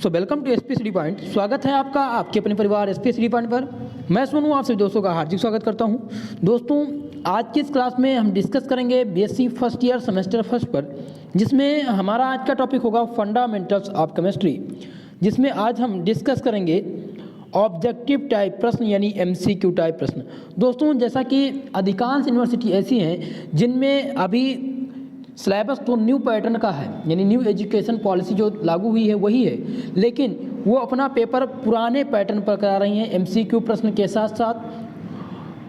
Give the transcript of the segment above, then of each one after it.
Welcome to एसपीसीडी point. स्वागत है आपका आपके अपने परिवार एसपीसीडी पॉइंट पर। मैं सोनू आप सभी दोस्तों का हार्दिक स्वागत करता हूं। दोस्तों, आज की इस क्लास में हम डिस्कस करेंगे BSc first year semester first पर, जिसमें हमारा आज का टॉपिक होगा फंडामेंटल्स ऑफ केमिस्ट्री, जिसमें आज हम डिस्कस करेंगे ऑब्जेक्टिव टाइप प्रश्न यानी एमसीक्यू टाइप प्रश्न। दोस्तों, जैसा कि अधिकांश यूनिवर्सिटी ऐसी हैं जिनमें अभी सिलेबस तो न्यू पैटर्न का है, यानी न्यू एजुकेशन पॉलिसी जो लागू हुई है वही है, लेकिन वो अपना पेपर पुराने पैटर्न पर करा रही हैं, एमसीक्यू प्रश्न के साथ साथ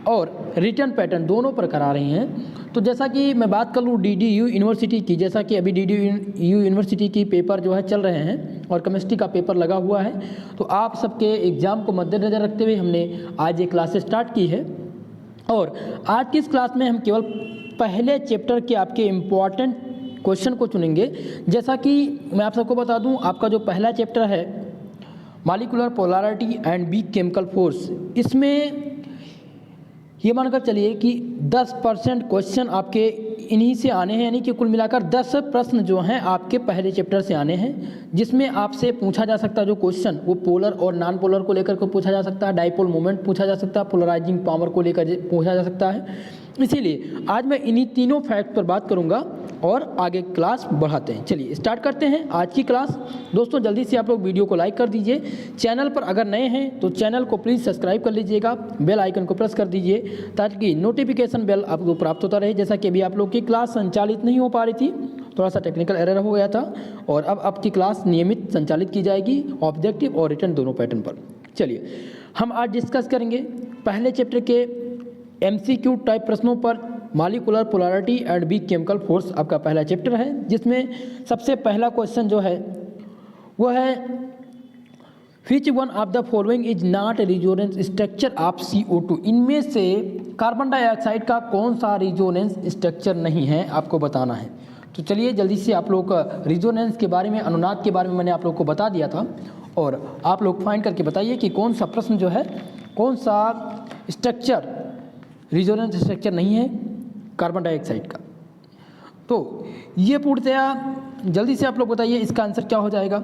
और रिटर्न पैटर्न दोनों पर करा रही हैं। तो जैसा कि मैं बात कर लूँ डीडीयू यूनिवर्सिटी की, जैसा कि अभी डीडीयू यूनिवर्सिटी की पेपर जो है चल रहे हैं और केमिस्ट्री का पेपर लगा हुआ है, तो आप सबके एग्ज़ाम को मद्देनज़र रखते हुए हमने आज ये क्लासेस स्टार्ट की है। और आज की इस क्लास में हम केवल पहले चैप्टर के आपके इम्पॉर्टेंट क्वेश्चन को चुनेंगे। जैसा कि मैं आप सबको बता दूं, आपका जो पहला चैप्टर है molecular polarity and weak chemical force, इसमें ये मानकर चलिए कि 10% क्वेश्चन आपके इन्हीं से आने हैं, यानी कि कुल मिलाकर 10 प्रश्न जो हैं आपके पहले चैप्टर से आने हैं, जिसमें आपसे पूछा जा सकता है जो क्वेश्चन वो पोलर और नॉन पोलर को लेकर के पूछा जा सकता है, डाइपोल मोमेंट पूछा जा सकता है, पोलराइजिंग पावर को लेकर पूछा जा सकता है। इसीलिए आज मैं इन्हीं तीनों फैक्ट पर बात करूंगा और आगे क्लास बढ़ाते हैं। चलिए स्टार्ट करते हैं आज की क्लास। दोस्तों, जल्दी से आप लोग वीडियो को लाइक कर दीजिए। चैनल पर अगर नए हैं तो चैनल को प्लीज़ सब्सक्राइब कर लीजिएगा, बेल आइकन को प्रेस कर दीजिए ताकि नोटिफिकेशन बेल आपको प्राप्त होता रहे। जैसा कि अभी आप लोग की क्लास संचालित नहीं हो पा रही थी, थोड़ा सा टेक्निकल एरर हो गया था, और अब आपकी क्लास नियमित संचालित की जाएगी ऑब्जेक्टिव और रिटर्न दोनों पैटर्न पर। चलिए हम आज डिस्कस करेंगे पहले चैप्टर के एमसीक्यू टाइप प्रश्नों पर। Molecular polarity and weak chemical force आपका पहला चैप्टर है, जिसमें सबसे पहला क्वेश्चन जो है वो है which one of the following is not resonance structure of CO2। इनमें से कार्बन डाइऑक्साइड का कौन सा रिजोनेंस स्ट्रक्चर नहीं है, आपको बताना है। तो चलिए जल्दी से आप लोग रिजोनेंस के बारे में, अनुनाद के बारे में मैंने आप लोग को बता दिया था, और आप लोग फाइंड करके बताइए कि कौन सा प्रश्न जो है, कौन सा स्ट्रक्चर रिजोनेंस स्ट्रक्चर नहीं है कार्बन डाइऑक्साइड का। तो ये पूर्णतया जल्दी से आप लोग बताइए इसका आंसर क्या हो जाएगा।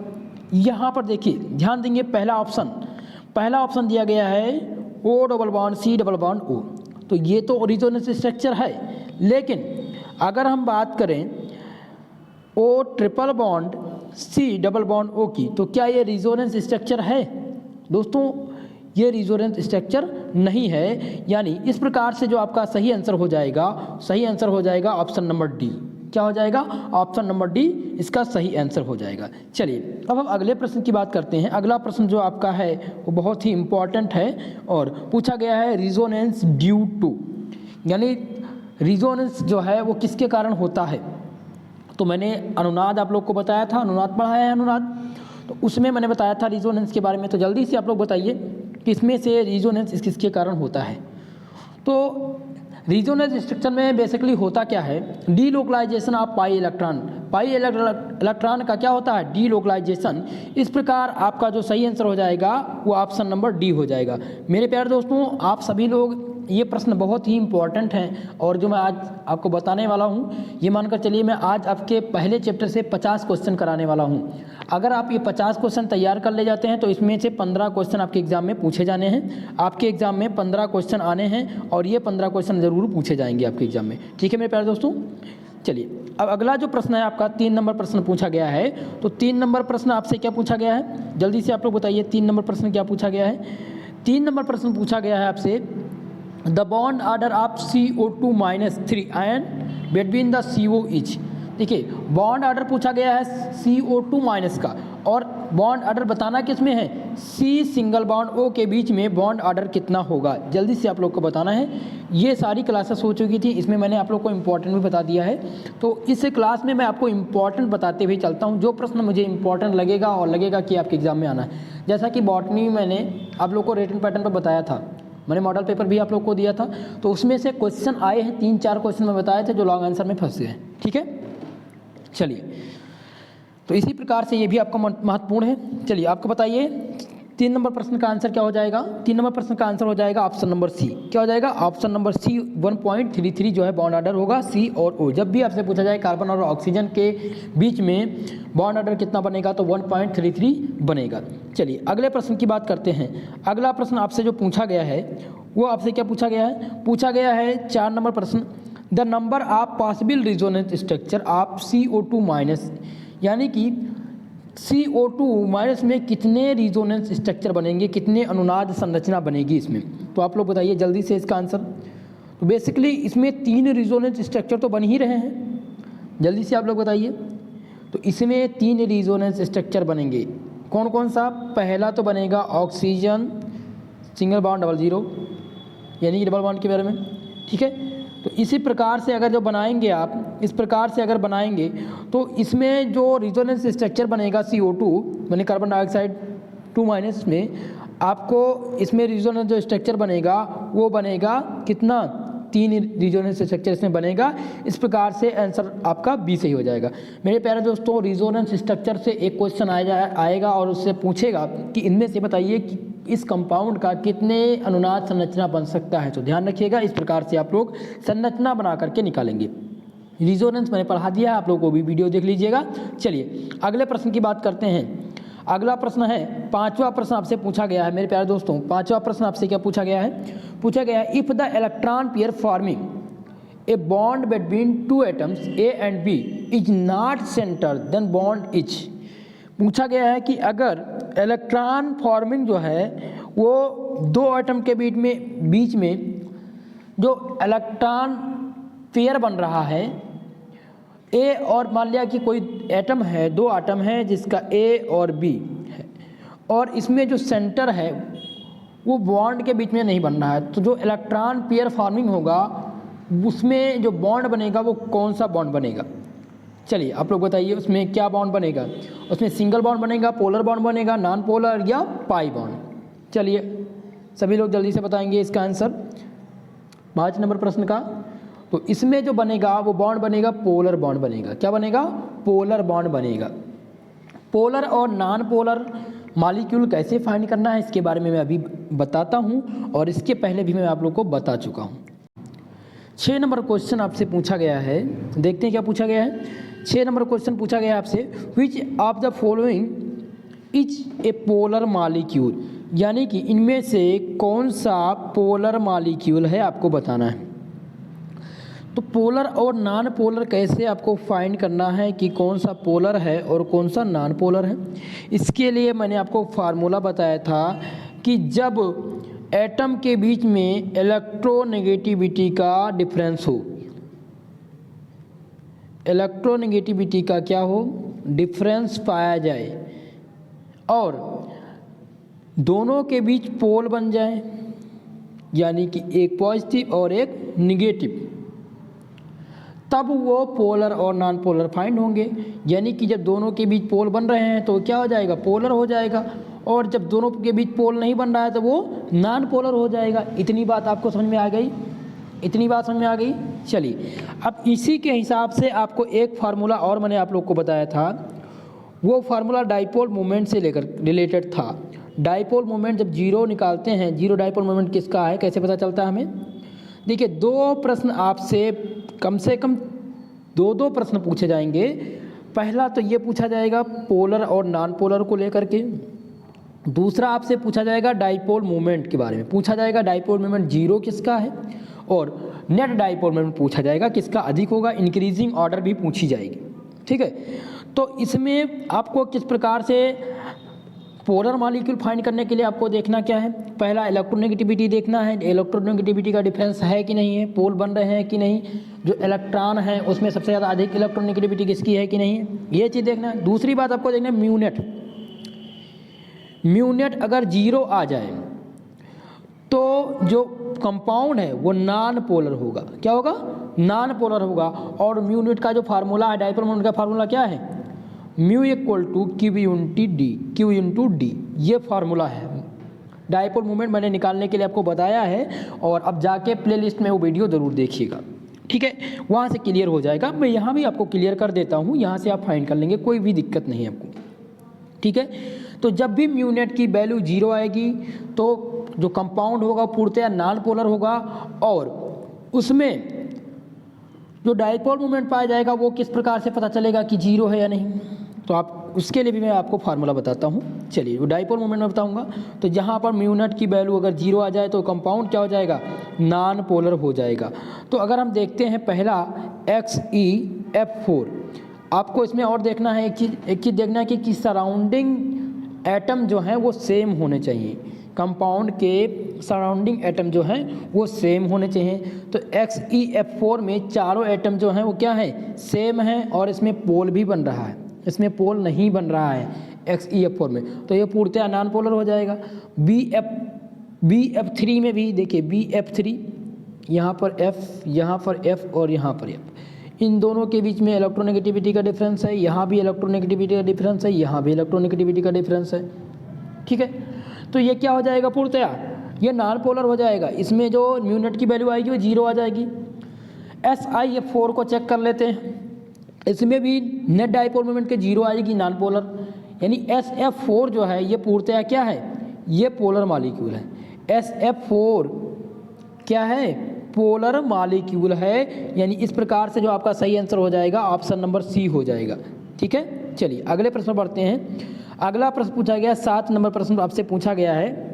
यहाँ पर देखिए, ध्यान देंगे, पहला ऑप्शन दिया गया है O double bond C double bond O। तो ये तो रिजोनेंस स्ट्रक्चर है, लेकिन अगर हम बात करें O triple bond C double bond O की, तो क्या ये रिजोनेंस स्ट्रक्चर है? दोस्तों, ये रिजोनेंस स्ट्रक्चर नहीं है, यानी इस प्रकार से जो आपका सही आंसर हो जाएगा ऑप्शन नंबर डी। क्या हो जाएगा? ऑप्शन नंबर डी इसका सही आंसर हो जाएगा। चलिए अब हम अगले प्रश्न की बात करते हैं। अगला प्रश्न जो आपका है वो बहुत ही इंपॉर्टेंट है और पूछा गया है रिजोनेंस ड्यू टू, यानी रिजोनेंस जो है वो किसके कारण होता है। तो मैंने अनुनाद आप लोग को बताया था, अनुनाद पढ़ाया है अनुनाद, तो उसमें मैंने बताया था रिजोनेंस के बारे में। तो जल्दी से आप लोग बताइए कि इसमें से रिजोनेंस किसके कारण होता है। तो रिजोनेंस स्ट्रक्चर में बेसिकली होता क्या है, डीलोकलाइजेशन ऑफ पाई इलेक्ट्रॉन का क्या होता है, डीलोकलाइजेशन। इस प्रकार आपका जो सही आंसर हो जाएगा वो ऑप्शन नंबर डी हो जाएगा। मेरे प्यारे दोस्तों, आप सभी लोग, ये प्रश्न बहुत ही इंपॉर्टेंट हैं और जो मैं आज आपको बताने वाला हूँ, ये मानकर चलिए मैं आज आपके पहले चैप्टर से 50 क्वेश्चन कराने वाला हूँ। अगर आप ये 50 क्वेश्चन तैयार कर ले जाते हैं तो इसमें से 15 क्वेश्चन आपके एग्जाम में पूछे जाने हैं। आपके एग्जाम में 15 क्वेश्चन आने हैं और ये 15 क्वेश्चन ज़रूर पूछे जाएंगे आपके एग्जाम में। ठीक है मेरे प्यारे दोस्तों। चलिए अब अगला जो प्रश्न है आपका 3 नंबर प्रश्न पूछा गया है। तो 3 नंबर प्रश्न आपसे क्या पूछा गया है, जल्दी से आप लोग बताइए 3 नंबर प्रश्न क्या पूछा गया है। 3 नंबर प्रश्न पूछा गया है आपसे, the bond order of CO2-3 ion between the CO is. देखिए, बॉन्ड ऑर्डर पूछा गया है CO2- का, और बॉन्ड ऑर्डर बताना किस में है, C सिंगल बॉन्ड O के बीच में बॉन्ड ऑर्डर कितना होगा, जल्दी से आप लोग को बताना है। ये सारी क्लासेस हो चुकी थी, इसमें मैंने आप लोग को इम्पोर्टेंट भी बता दिया है। तो इस क्लास में मैं आपको इम्पोर्टेंट बताते हुए चलता हूँ, जो प्रश्न मुझे इम्पोर्टेंट लगेगा और लगेगा कि आपके एग्जाम में आना है। जैसा कि बॉटनी मैंने आप लोग को रिटन पैटर्न पर बताया था, मैंने मॉडल पेपर भी आप लोग को दिया था, तो उसमें से क्वेश्चन आए हैं 3-4 क्वेश्चन मैं बताए थे जो लॉन्ग आंसर में फंसे हैं। ठीक है, चलिए तो इसी प्रकार से ये भी आपका महत्वपूर्ण है। चलिए आपको बताइए 3 नंबर प्रश्न का आंसर क्या हो जाएगा? 3 नंबर प्रश्न का आंसर हो जाएगा ऑप्शन नंबर सी। क्या हो जाएगा? ऑप्शन नंबर सी 1.33 जो है बॉन्ड ऑर्डर होगा सी और ओ। जब भी आपसे पूछा जाए कार्बन और ऑक्सीजन के बीच में बॉन्ड ऑर्डर कितना बनेगा तो 1.33 बनेगा। चलिए अगले प्रश्न की बात करते हैं। अगला प्रश्न आपसे जो पूछा गया है वो आपसे क्या पूछा गया है? पूछा गया है 4 नंबर प्रश्न, the number of possible resonance structure of CO2 minus, यानी कि CO2 माइनस में कितने रिजोनेंस स्ट्रक्चर बनेंगे, कितने अनुनाद संरचना बनेगी इसमें। तो आप लोग बताइए जल्दी से इसका आंसर। तो बेसिकली इसमें 3 रिजोनेंस स्ट्रक्चर तो बन ही रहे हैं, जल्दी से आप लोग बताइए। तो इसमें 3 रिजोनेंस स्ट्रक्चर बनेंगे। कौन कौन सा? पहला तो बनेगा oxygen single bond double zero, यानी कि डबल बॉन्ड के बारे में, ठीक है। तो इसी प्रकार से अगर जो बनाएंगे आप, इस प्रकार से अगर बनाएंगे तो इसमें जो रिजोनेंस स्ट्रक्चर बनेगा CO2 यानी कार्बन डाइऑक्साइड 2 माइनस में, आपको इसमें रिजोनेंस जो स्ट्रक्चर बनेगा वो बनेगा कितना? 3 रिजोनेंस स्ट्रक्चर इसमें बनेगा। इस प्रकार से आंसर आपका बी सही हो जाएगा। मेरे प्यारे दोस्तों, रिजोनेंस स्ट्रक्चर से एक क्वेश्चन आएगा और उससे पूछेगा कि इनमें से बताइए कि इस कंपाउंड का कितने अनुनाद संरचना बन सकता है। तो ध्यान रखिएगा, इस प्रकार से आप लोग संरचना बना करके निकालेंगे। रिजोनेंस मैंने पढ़ा दिया है, आप लोगों को भी वीडियो देख लीजिएगा। चलिए अगले प्रश्न की बात करते हैं। अगला प्रश्न है, 5वां प्रश्न आपसे पूछा गया है मेरे प्यारे दोस्तों। 5वां प्रश्न आपसे क्या पूछा गया है? पूछा गया है if the electron pair forming a bond between 2 atoms A and B is not centre then bond is. पूछा गया है कि अगर इलेक्ट्रॉन फॉर्मिंग जो है वो 2 एटम के बीच में जो इलेक्ट्रॉन पेयर बन रहा है ए, और मान लिया कि कोई एटम है, 2 एटम है जिसका A और B है, और इसमें जो सेंटर है वो बॉन्ड के बीच में नहीं बन रहा है, तो जो इलेक्ट्रॉन पेयर फॉर्मिंग होगा उसमें जो बॉन्ड बनेगा वो कौन सा बॉन्ड बनेगा? चलिए आप लोग बताइए उसमें क्या बॉन्ड बनेगा? उसमें सिंगल बॉन्ड बनेगा, पोलर बॉन्ड बनेगा, नॉन पोलर या पाई बॉन्ड? चलिए सभी लोग जल्दी से बताएंगे इसका आंसर 5 नंबर प्रश्न का। तो इसमें जो बनेगा वो बॉन्ड बनेगा पोलर बॉन्ड बनेगा। क्या बनेगा? पोलर बॉन्ड बनेगा। पोलर और नॉन पोलर मॉलिक्यूल कैसे फाइंड करना है इसके बारे में मैं अभी बताता हूँ, और इसके पहले भी मैं आप लोग को बता चुका हूँ। 6 नंबर क्वेश्चन आपसे पूछा गया है, देखते हैं क्या पूछा गया है। 6 नंबर क्वेश्चन पूछा गया है आपसे, विच of the following is a polar molecule, यानी कि इनमें से कौन सा पोलर मॉलिक्यूल है आपको बताना है। तो पोलर और नॉन पोलर कैसे आपको फाइंड करना है कि कौन सा पोलर है और कौन सा नॉन पोलर है। इसके लिए मैंने आपको फार्मूला बताया था कि जब एटम के बीच में इलेक्ट्रोनेगेटिविटी का डिफरेंस हो, इलेक्ट्रोनेगेटिविटी का क्या हो? डिफरेंस पाया जाए, और दोनों के बीच पोल बन जाए, यानी कि एक पॉजिटिव और एक निगेटिव, तब वो पोलर और नॉन पोलर फाइंड होंगे। यानी कि जब दोनों के बीच पोल बन रहे हैं तो क्या हो जाएगा? पोलर हो जाएगा, और जब दोनों के बीच पोल नहीं बन रहा है तो वो नॉन पोलर हो जाएगा। इतनी बात आपको समझ में आ गई? इतनी बात समझ में आ गई? चलिए अब इसी के हिसाब से आपको एक फार्मूला और मैंने आप लोग को बताया था, वो फार्मूला डाइपोल मोमेंट से लेकर रिलेटेड था। डाइपोल मोमेंट जब 0 निकालते हैं, 0 डाइपोल मोमेंट किसका है, कैसे पता चलता है हमें? देखिए 2 प्रश्न आपसे कम से कम 2 प्रश्न पूछे जाएंगे। पहला तो ये पूछा जाएगा पोलर और नॉन पोलर को लेकर के, दूसरा आपसे पूछा जाएगा डाइपोल मोमेंट के बारे में, पूछा जाएगा डाइपोल मोमेंट 0 किसका है, और नेट डाइपोल मोमेंट पूछा जाएगा किसका अधिक होगा। इंक्रीजिंग ऑर्डर भी पूछी जाएगी, ठीक है। तो इसमें आपको किस प्रकार से पोलर मॉलिक्यूल फाइंड करने के लिए आपको देखना क्या है? पहला इलेक्ट्रोनेगेटिविटी देखना है, इलेक्ट्रोनेगेटिविटी का डिफरेंस है कि नहीं है, पोल बन रहे हैं कि नहीं, जो इलेक्ट्रॉन है उसमें सबसे ज़्यादा अधिक इलेक्ट्रोनेगेटिविटी किसकी है कि नहीं है, ये चीज़ देखना है। दूसरी बात आपको देखना है म्यूनेट। म्यूनेट अगर 0 आ जाए तो जो कंपाउंड है वो नॉन पोलर होगा। क्या होगा? नॉन पोलर होगा। और म्यूनेट का जो फार्मूला है, डाइपोल मोमेंट का फार्मूला क्या है? Mu equal to Q into D, ये फार्मूला है। डाइपोल मोमेंट मैंने निकालने के लिए आपको बताया है, और अब जाके प्लेलिस्ट में वो वीडियो ज़रूर देखिएगा, ठीक है, वहाँ से क्लियर हो जाएगा। मैं यहाँ भी आपको क्लियर कर देता हूँ, यहाँ से आप फाइंड कर लेंगे, कोई भी दिक्कत नहीं है आपको। ठीक है। तो जब भी म्यू नेट की वैल्यू 0 आएगी तो जो कंपाउंड होगा पूर्णतया नॉन पोलर होगा और उसमें जो डाइपोल मोमेंट पाया जाएगा वो किस प्रकार से पता चलेगा कि 0 है या नहीं, तो आप उसके लिए भी मैं आपको फार्मूला बताता हूँ। चलिए, डाइपोल मोमेंट में बताऊँगा। तो जहाँ पर म्यू नेट की वैल्यू अगर 0 आ जाए तो कंपाउंड क्या हो जाएगा, नॉन पोलर हो जाएगा। तो अगर हम देखते हैं पहला XeF4, आपको इसमें और देखना है एक चीज़ देखना है कि सराउंडिंग एटम जो हैं वो सेम होने चाहिए, कंपाउंड के सराउंडिंग एटम जो हैं वो सेम होने चाहिए। तो XeF4 में चारों एटम जो हैं वो क्या है, सेम हैं और इसमें पोल भी बन रहा है, इसमें पोल नहीं बन रहा है XeF4 में, तो ये पूर्णतया नॉन पोलर हो जाएगा। BF3 में भी देखिए, BF3 यहाँ पर F, यहाँ पर F और यहाँ पर F, इन दोनों के बीच में इलेक्ट्रोनेगेटिविटी का डिफरेंस है, यहाँ भी इलेक्ट्रोनेगेटिविटी का डिफरेंस है, यहाँ भी इलेक्ट्रोनेगेटिविटी का डिफरेंस है, ठीक है। तो ये क्या हो जाएगा, पूर्णतया ये नॉन पोलर हो जाएगा। इसमें जो म्यू नेट की वैल्यू आएगी वो 0 आ जाएगी। SiF4 को चेक कर लेते हैं, इसमें भी नेट डाइपोल मोमेंट के 0 आएगी, नॉन पोलर, यानी SF4 जो है ये पूर्णतया क्या है, ये पोलर मॉलिक्यूल है। SF4 क्या है, पोलर मॉलिक्यूल है, यानी इस प्रकार से जो आपका सही आंसर हो जाएगा ऑप्शन नंबर सी हो जाएगा, ठीक है। चलिए अगले प्रश्न पढ़ते हैं। अगला प्रश्न पूछा गया 7 नंबर प्रश्न आपसे पूछा गया है,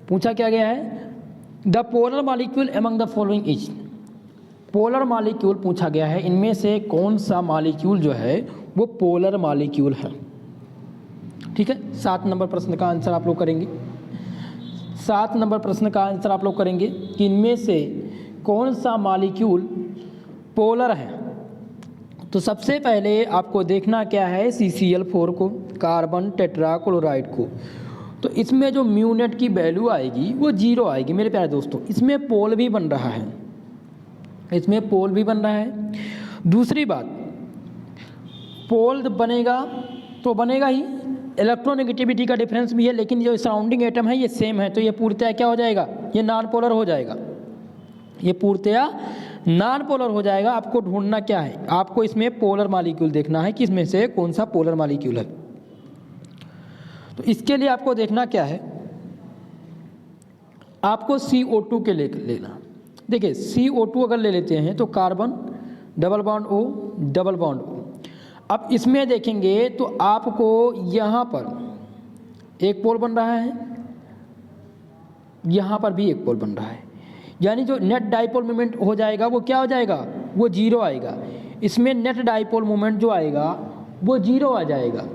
पूछा क्या गया है, the polar molecule among the following is, polar molecule पूछा गया है, इनमें से कौन सा मॉलिक्यूल जो है वो पोलर मॉलिक्यूल है, ठीक है। 7 नंबर प्रश्न का आंसर आप लोग करेंगे, 7 नंबर प्रश्न का आंसर आप लोग करेंगे कि इनमें से कौन सा मॉलिक्यूल पोलर है। तो सबसे पहले आपको देखना क्या है, CCl4 को, कार्बन टेट्राक्लोराइड को। तो इसमें जो म्यू नेट की वैल्यू आएगी वो 0 आएगी मेरे प्यारे दोस्तों। इसमें पोल भी बन रहा है, इसमें पोल भी बन रहा है। दूसरी बात, पोल बनेगा तो बनेगा ही, इलेक्ट्रोनेगेटिविटी का डिफरेंस भी है, लेकिन जो सराउंडिंग एटम है ये सेम है, तो ये पूर्णतया क्या हो जाएगा, ये नॉन पोलर हो जाएगा, ये पूर्णतया नॉन पोलर हो जाएगा। आपको ढूंढना क्या है, आपको इसमें पोलर मॉलिक्यूल देखना है कि इसमें से कौन सा पोलर मॉलिक्यूल है। तो इसके लिए आपको देखना क्या है, आपको CO2 के लेना। देखिए CO2 अगर ले लेते हैं तो carbon double bond O, double bond O। अब इसमें देखेंगे तो आपको यहाँ पर एक पोल बन रहा है, यहाँ पर भी एक पोल बन रहा है, यानी जो नेट डाइपोल मोमेंट हो जाएगा वो क्या हो जाएगा, वो 0 आएगा। इसमें नेट डाइपोल मोमेंट जो आएगा वो 0 आ जाएगा।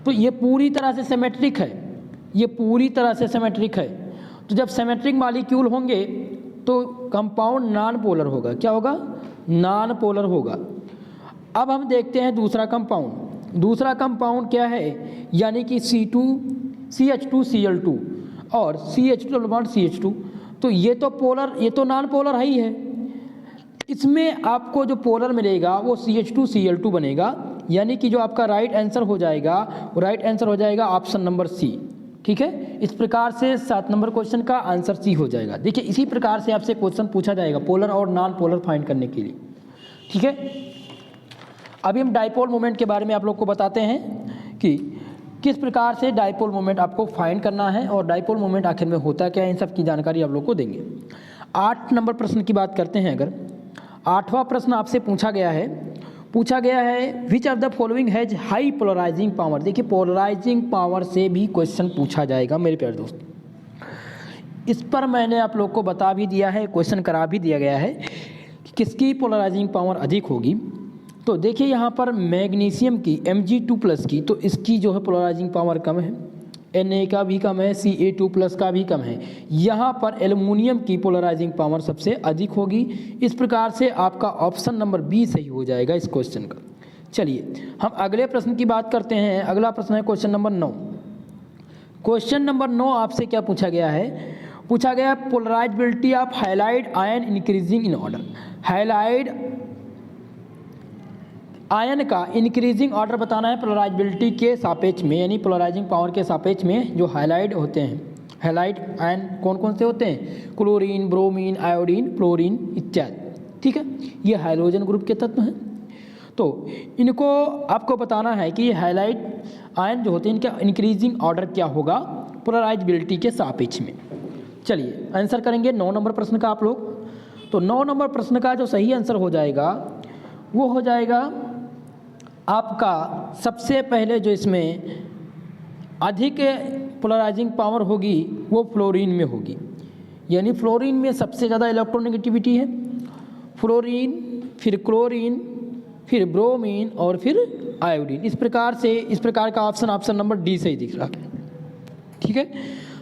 तो ये पूरी तरह से सिमेट्रिक है, ये पूरी तरह से सिमेट्रिक है। तो जब सिमेट्रिक मॉलिक्यूल होंगे तो कंपाउंड नॉन पोलर होगा, क्या होगा, नॉन पोलर होगा। अब हम देखते हैं दूसरा कंपाउंड, दूसरा कंपाउंड क्या है, यानी कि CH2Cl2 और CH2CH2। तो ये तो पोलर, ये तो नॉन पोलर है ही है। इसमें आपको जो पोलर मिलेगा वो CH2Cl2 बनेगा, यानी कि जो आपका राइट आंसर हो जाएगा, वो राइट आंसर हो जाएगा ऑप्शन नंबर सी, ठीक है। इस प्रकार से 7 नंबर क्वेश्चन का आंसर सी हो जाएगा। देखिए इसी प्रकार से आपसे क्वेश्चन पूछा जाएगा पोलर और नॉन पोलर फाइंड करने के लिए, ठीक है। अभी हम डाइपोल मोमेंट के बारे में आप लोग को बताते हैं कि किस प्रकार से डाइपोल मोमेंट आपको फाइंड करना है और डाइपोल मोमेंट आखिर में होता क्या है, इन सब की जानकारी आप लोग को देंगे। 8 नंबर प्रश्न की बात करते हैं। अगर 8वां प्रश्न आपसे पूछा गया है which of the following has high polarising power. देखिए पोलराइजिंग पावर से भी क्वेश्चन पूछा जाएगा मेरे प्यारे दोस्त। इस पर मैंने आप लोग को बता भी दिया है, क्वेश्चन करा भी दिया गया है कि किसकी पोलराइजिंग पावर अधिक होगी। तो देखिए यहाँ पर मैग्नीशियम की Mg2+ की, तो इसकी जो है पोलराइजिंग पावर कम है, Na का भी कम है, Ca2+ का भी कम है। यहाँ पर एल्युमिनियम की पोलराइजिंग पावर सबसे अधिक होगी। इस प्रकार से आपका ऑप्शन नंबर बी सही हो जाएगा इस क्वेश्चन का। चलिए हम अगले प्रश्न की बात करते हैं। अगला प्रश्न है क्वेश्चन नंबर 9। क्वेश्चन नंबर 9 आपसे क्या पूछा गया है, पूछा गया polarisability of halide ion increasing in order. Halide ion का इंक्रीजिंग ऑर्डर बताना है पोलराइजेबिलिटी के सापेक्ष में, यानी पोलराइजिंग पावर के सापेक्ष में जो हाइलाइड होते हैं। हाइलाइड आयन कौन कौन से होते हैं, क्लोरीन, ब्रोमीन, आयोडीन, फ्लोरीन इत्यादि, ठीक है। ये हाइड्रोजन ग्रुप के तत्व हैं। तो इनको आपको बताना है कि हाइलाइड आयन जो होते हैं इनका इंक्रीजिंग ऑर्डर क्या होगा पोलराइजेबिलिटी के सापेक्ष में। चलिए आंसर करेंगे 9 नंबर प्रश्न का आप लोग। तो 9 नंबर प्रश्न का जो सही आंसर हो जाएगा वो हो जाएगा आपका सबसे पहले जो इसमें अधिक पोलराइजिंग पावर होगी वो फ्लोरीन में होगी, यानी फ्लोरीन में सबसे ज़्यादा इलेक्ट्रोनेगेटिविटी है। फ्लोरीन, फिर क्लोरीन, फिर ब्रोमीन और फिर आयोडीन। इस प्रकार का ऑप्शन नंबर डी सही दिख रहा है। ठीक है,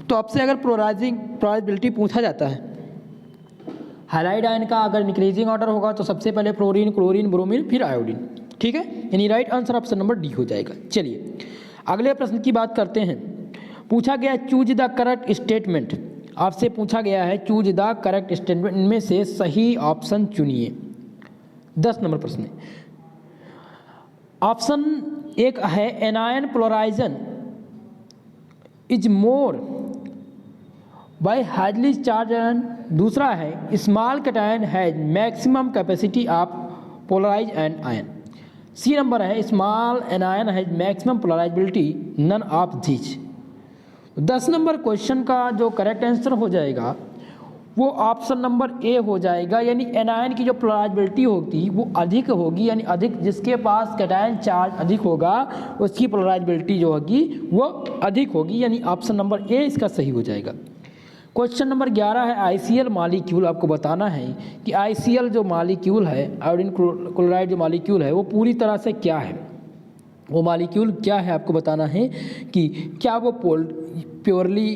तो आपसे अगर पोलराइजेबिलिटी पूछा जाता है हैलाइड आयन का, अगर इंक्रीजिंग ऑर्डर होगा तो सबसे पहले फ्लोरीन, क्लोरीन, ब्रोमीन, फिर आयोडीन। ठीक है, यानी right answer option number D हो जाएगा। चलिए अगले प्रश्न की बात करते हैं। पूछा गया चूज द करेक्ट स्टेटमेंट। आपसे पूछा गया है चूज द करेक्ट स्टेटमेंट, इनमें से सही ऑप्शन चुनिए। 10 नंबर प्रश्न है। ऑप्शन एक है anion polarization is more by highly charge ion. दूसरा है small cation has maximum capacity of polarize an ion. C नंबर है small anion has maximum polarizability none of these. 10 नंबर क्वेश्चन का जो करेक्ट आंसर हो जाएगा वो ऑप्शन नंबर ए हो जाएगा, यानी एनायन की जो पोलराइजेबिलिटी होगी वो अधिक होगी, यानी अधिक जिसके पास कैटायन चार्ज अधिक होगा उसकी पोलराइजेबिलिटी जो होगी वो अधिक होगी, यानी ऑप्शन नंबर ए इसका सही हो जाएगा। क्वेश्चन नंबर 11 है आईसीएल मॉलिक्यूल। आपको बताना है कि आईसीएल जो मॉलिक्यूल है, आयोडीन क्लोराइड जो मॉलिक्यूल है वो पूरी तरह से क्या है, वो मॉलिक्यूल क्या है आपको बताना है कि क्या वो प्योरली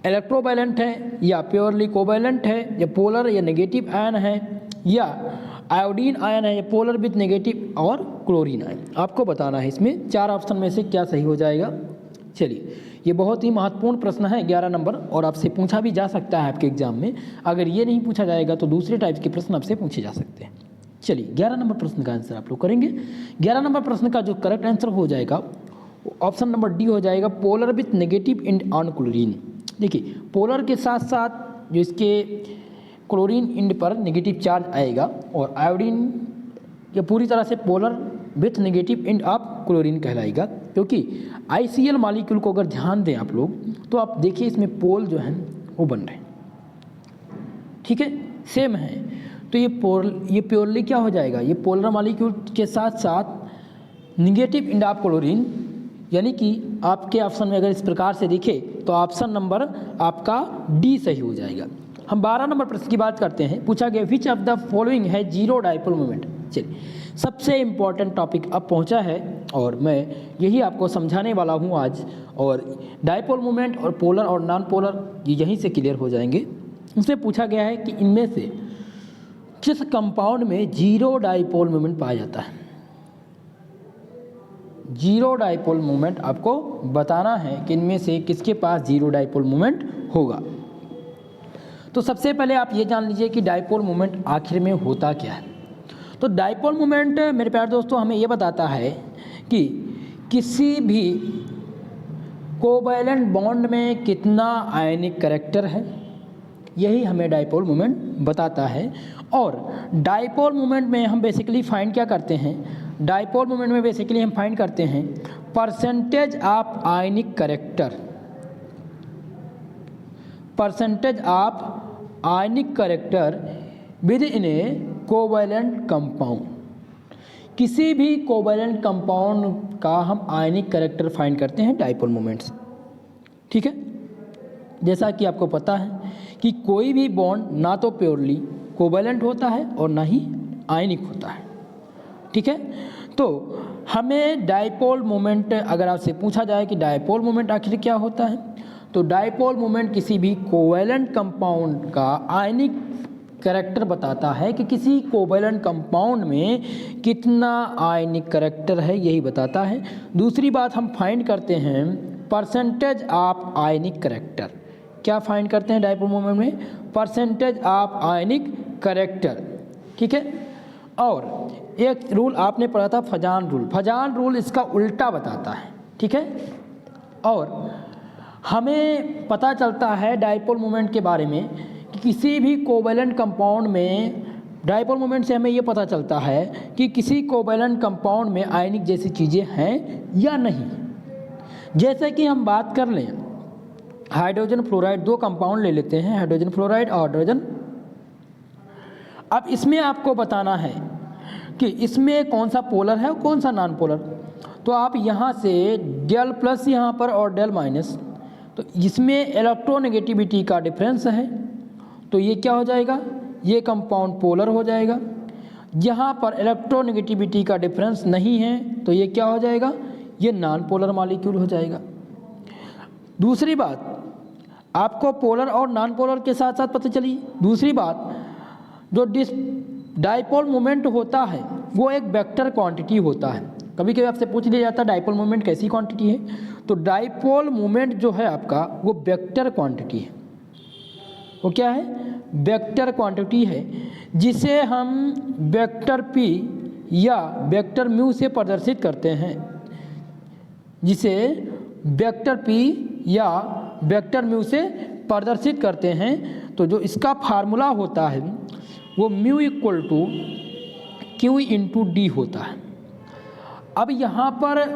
इलेक्ट्रोवैलेंट है या प्योरली कोवैलेंट है या पोलर या नेगेटिव आयन है या आयोडीन आयन है या पोलर विथ नेगेटिव और क्लोरीन आयन। आपको बताना है इसमें 4 ऑप्शन में से क्या सही हो जाएगा। चलिए ये बहुत ही महत्वपूर्ण प्रश्न है 11 नंबर, और आपसे पूछा भी जा सकता है आपके एग्जाम में। अगर ये नहीं पूछा जाएगा तो दूसरे टाइप के प्रश्न आपसे पूछे जा सकते हैं। चलिए 11 नंबर प्रश्न का आंसर आप लोग करेंगे। 11 नंबर प्रश्न का जो करेक्ट आंसर हो जाएगा ऑप्शन नंबर डी हो जाएगा polar with negative end on chlorine. देखिए पोलर के साथ साथ जो इसके क्लोरीन इंड पर नेगेटिव चार्ज आएगा, और आयोडीन ये पूरी तरह से polar with negative end of chlorine कहलाएगा, क्योंकि आईसीएल मॉलिक्यूल को अगर ध्यान दें आप लोग तो आप देखिए इसमें पोल जो हैं वो बन रहे हैं, ठीक है, सेम है। तो ये प्योरली क्या हो जाएगा, ये पोलर मॉलिक्यूल के साथ साथ निगेटिव इंड ऑफ क्लोरीन, यानी कि आपके ऑप्शन में अगर इस प्रकार से दिखे तो ऑप्शन नंबर आपका डी सही हो जाएगा। हम 12 नंबर प्रश्न की बात करते हैं। पूछा गया विच ऑफ द फॉलोइंग है जीरो डाइपोल मोमेंट। चलिए सबसे इम्पॉर्टेंट टॉपिक अब पहुंचा है और मैं यही आपको समझाने वाला हूं आज, और डाइपोल मोमेंट और पोलर और नॉन पोलर ये यहीं से क्लियर हो जाएंगे। इसमें पूछा गया है कि इनमें से किस कंपाउंड में जीरो डाइपोल मोमेंट पाया जाता है। जीरो डाइपोल मोमेंट आपको बताना है कि इनमें से किसके पास जीरो डाइपोल मोमेंट होगा। तो सबसे पहले आप ये जान लीजिए कि डाइपोल मोमेंट आखिर में होता क्या है। तो डाइपोल मोमेंट मेरे प्यारे दोस्तों हमें ये बताता है कि किसी भी कोवैलेंट बॉन्ड में कितना आयनिक कैरेक्टर है, यही हमें डाइपोल मोमेंट बताता है। और डाइपोल मोमेंट में हम बेसिकली फाइंड क्या करते हैं, डाइपोल मोमेंट में बेसिकली हम फाइंड करते हैं percentage of ionic character, percentage of ionic character with in A covalent compound. किसी भी कोवैलेंट कंपाउंड का हम आयनिक कैरेक्टर फाइंड करते हैं डाइपोल मोमेंट से, ठीक है। जैसा कि आपको पता है कि कोई भी बॉन्ड ना तो प्योरली कोवैलेंट होता है और ना ही आयनिक होता है, ठीक है। तो हमें डाइपोल मोमेंट अगर आपसे पूछा जाए कि डाइपोल मोमेंट आखिर क्या होता है, तो डाइपोल मोमेंट किसी भी कोवैलेंट कंपाउंड का आयनिक कैरेक्टर बताता है कि किसी कोवैलेंट कंपाउंड में कितना आयनिक कैरेक्टर है, यही बताता है। दूसरी बात हम फाइंड करते हैं परसेंटेज ऑफ आयनिक कैरेक्टर। क्या फाइंड करते हैं डाइपोल मोमेंट में, परसेंटेज ऑफ आयनिक कैरेक्टर, ठीक है। और एक रूल आपने पढ़ा था फजान रूल, फजान रूल इसका उल्टा बताता है, ठीक है। और हमें पता चलता है डाइपोल मोमेंट के बारे में कि किसी भी कोवैलेंट कंपाउंड में, डाइपोल मोमेंट से हमें ये पता चलता है कि किसी कोवैलेंट कंपाउंड में आयनिक जैसी चीज़ें हैं या नहीं, जैसे कि हम बात कर लें हाइड्रोजन फ्लोराइड, दो कंपाउंड ले लेते हैं, हाइड्रोजन फ्लोराइड और हाइड्रोजन। अब इसमें आपको बताना है कि इसमें कौन सा पोलर है और कौन सा नॉन पोलर। तो आप यहाँ से डेल प्लस यहाँ पर और डेल माइनस, तो इसमें इलेक्ट्रोनेगेटिविटी का डिफरेंस है, तो ये क्या हो जाएगा, ये कंपाउंड पोलर हो जाएगा। यहाँ पर इलेक्ट्रोनेगेटिविटी का डिफरेंस नहीं है तो ये क्या हो जाएगा, ये नॉन पोलर मॉलिक्यूल हो जाएगा। दूसरी बात आपको पोलर और नॉन पोलर के साथ साथ पता चली। दूसरी बात, जो डाइपोल मोमेंट होता है वो एक वेक्टर क्वांटिटी होता है। कभी कभी आपसे पूछ लिया जाता है डाइपोल मोमेंट कैसी क्वांटिटी है, तो डाइपोल मोमेंट जो है आपका वो वेक्टर क्वांटिटी है। वो क्या है, वेक्टर क्वांटिटी है, जिसे हम वेक्टर पी या वेक्टर म्यू से प्रदर्शित करते हैं, जिसे वेक्टर पी या वेक्टर म्यू से प्रदर्शित करते हैं। तो जो इसका फार्मूला होता है वो mu equal to Q into D होता है। अब यहाँ पर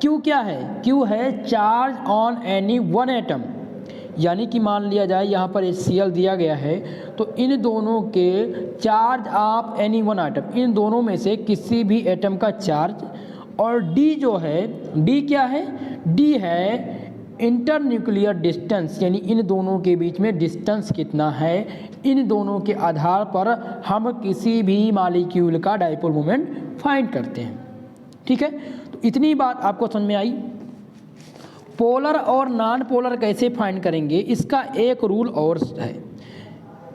क्यू क्या है, क्यू है charge on any one atom, यानी कि मान लिया जाए यहाँ पर HCl दिया गया है, तो इन दोनों के charge of any one atom, इन दोनों में से किसी भी एटम का चार्ज, और डी जो है, डी क्या है, डी है इंटरन्यूक्लियर डिस्टेंस, यानी इन दोनों के बीच में डिस्टेंस कितना है। इन दोनों के आधार पर हम किसी भी मॉलिक्यूल का डाइपोल मोमेंट फाइंड करते हैं। ठीक है, तो इतनी बात आपको समझ में आई। पोलर और नॉन पोलर कैसे फाइंड करेंगे, इसका एक रूल और है।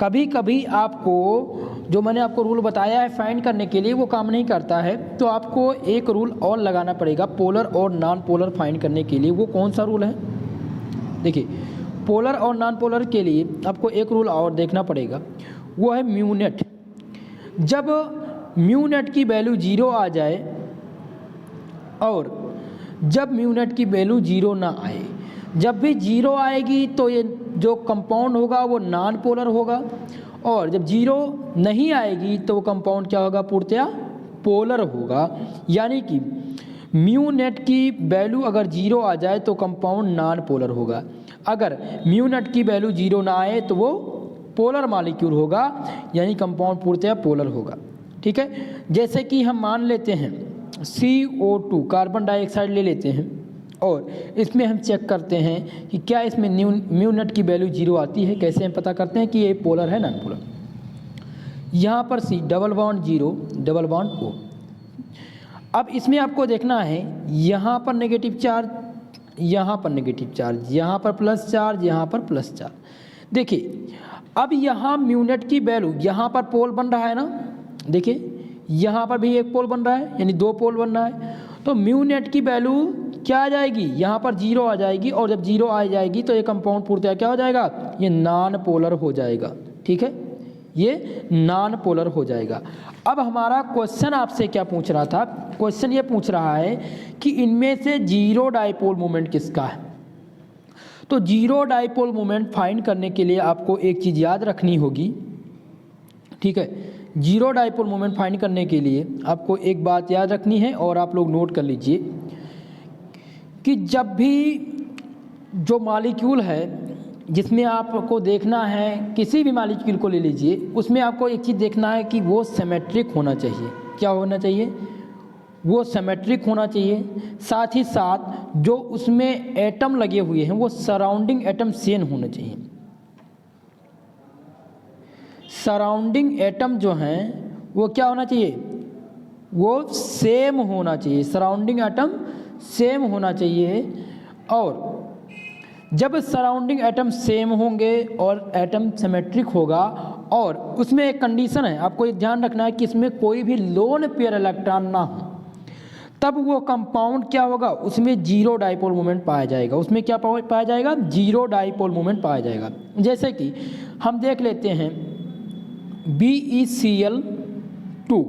कभी कभी आपको जो मैंने आपको रूल बताया है फाइंड करने के लिए वो काम नहीं करता है, तो आपको एक रूल और लगाना पड़ेगा पोलर और नॉन पोलर फाइंड करने के लिए। वो कौन सा रूल है, देखिए पोलर और नॉन पोलर के लिए आपको एक रूल और देखना पड़ेगा, वो है म्यू नेट। जब म्यू नेट की वैल्यू 0 आ जाए और जब म्यू नेट की वैल्यू 0 ना आए, जब भी 0 आएगी तो ये जो कंपाउंड होगा वो नॉन पोलर होगा, और जब 0 नहीं आएगी तो वो कंपाउंड क्या होगा, पूर्णतया पोलर होगा। यानी कि म्यू नेट की वैल्यू अगर 0 आ जाए तो कंपाउंड नॉन पोलर होगा, अगर म्यू नेट की वैल्यू 0 ना आए तो वो पोलर मॉलिक्यूल होगा, यानी कंपाउंड पूर्णतया पोलर होगा। ठीक है, जैसे कि हम मान लेते हैं CO2 कार्बन डाइऑक्साइड ले लेते हैं और इसमें हम चेक करते हैं कि क्या इसमें म्यू नेट की वैल्यू 0 आती है। कैसे हम पता करते हैं कि ये पोलर है नॉन पोलर। यहाँ पर C double bond 0 double bond O। अब इसमें आपको देखना है यहाँ पर नेगेटिव चार्ज, यहाँ पर नेगेटिव चार्ज, यहाँ पर प्लस चार्ज, यहाँ पर प्लस चार्ज। देखिए अब यहाँ म्यू नेट की वैल्यू, यहाँ पर पोल बन रहा है ना, देखिए यहाँ पर भी एक पोल बन रहा है, यानी 2 पोल बन रहा है। तो म्यू नेट की वैल्यू क्या आ जाएगी, यहाँ पर 0 आ जाएगी, और जब 0 आ जाएगी तो ये कंपाउंड पूर्णतया क्या हो जाएगा, ये नॉन पोलर हो जाएगा। ठीक है, ये नॉन पोलर हो जाएगा। अब हमारा क्वेश्चन आपसे क्या पूछ रहा था, क्वेश्चन ये पूछ रहा है कि इनमें से 0 डाइपोल मोमेंट किसका है। तो 0 डाइपोल मोमेंट फाइंड करने के लिए आपको एक चीज़ याद रखनी होगी। ठीक है, 0 डाइपोल मोमेंट फाइंड करने के लिए आपको एक बात याद रखनी है, और आप लोग नोट कर लीजिए कि जब भी जो मॉलिक्यूल है जिसमें आपको देखना है, किसी भी मॉलिक्यूल को ले लीजिए, उसमें आपको एक चीज़ देखना है कि वो सिमेट्रिक होना चाहिए। क्या होना चाहिए, वो सिमेट्रिक होना चाहिए। साथ ही साथ जो उसमें एटम लगे हुए हैं वो सराउंडिंग एटम सेम होना चाहिए। सराउंडिंग एटम जो हैं वो क्या होना चाहिए, वो सेम होना चाहिए, सराउंडिंग एटम सेम होना चाहिए। और जब सराउंडिंग एटम सेम होंगे और एटम सिमेट्रिक होगा, और उसमें एक कंडीशन है, आपको ये ध्यान रखना है कि इसमें कोई भी लोन पेयर इलेक्ट्रॉन ना हो, तब वो कंपाउंड क्या होगा, उसमें 0 डाइपोल मोमेंट पाया जाएगा। उसमें क्या पाया जाएगा, 0 डाइपोल मोमेंट पाया जाएगा। जैसे कि हम देख लेते हैं BeCl2,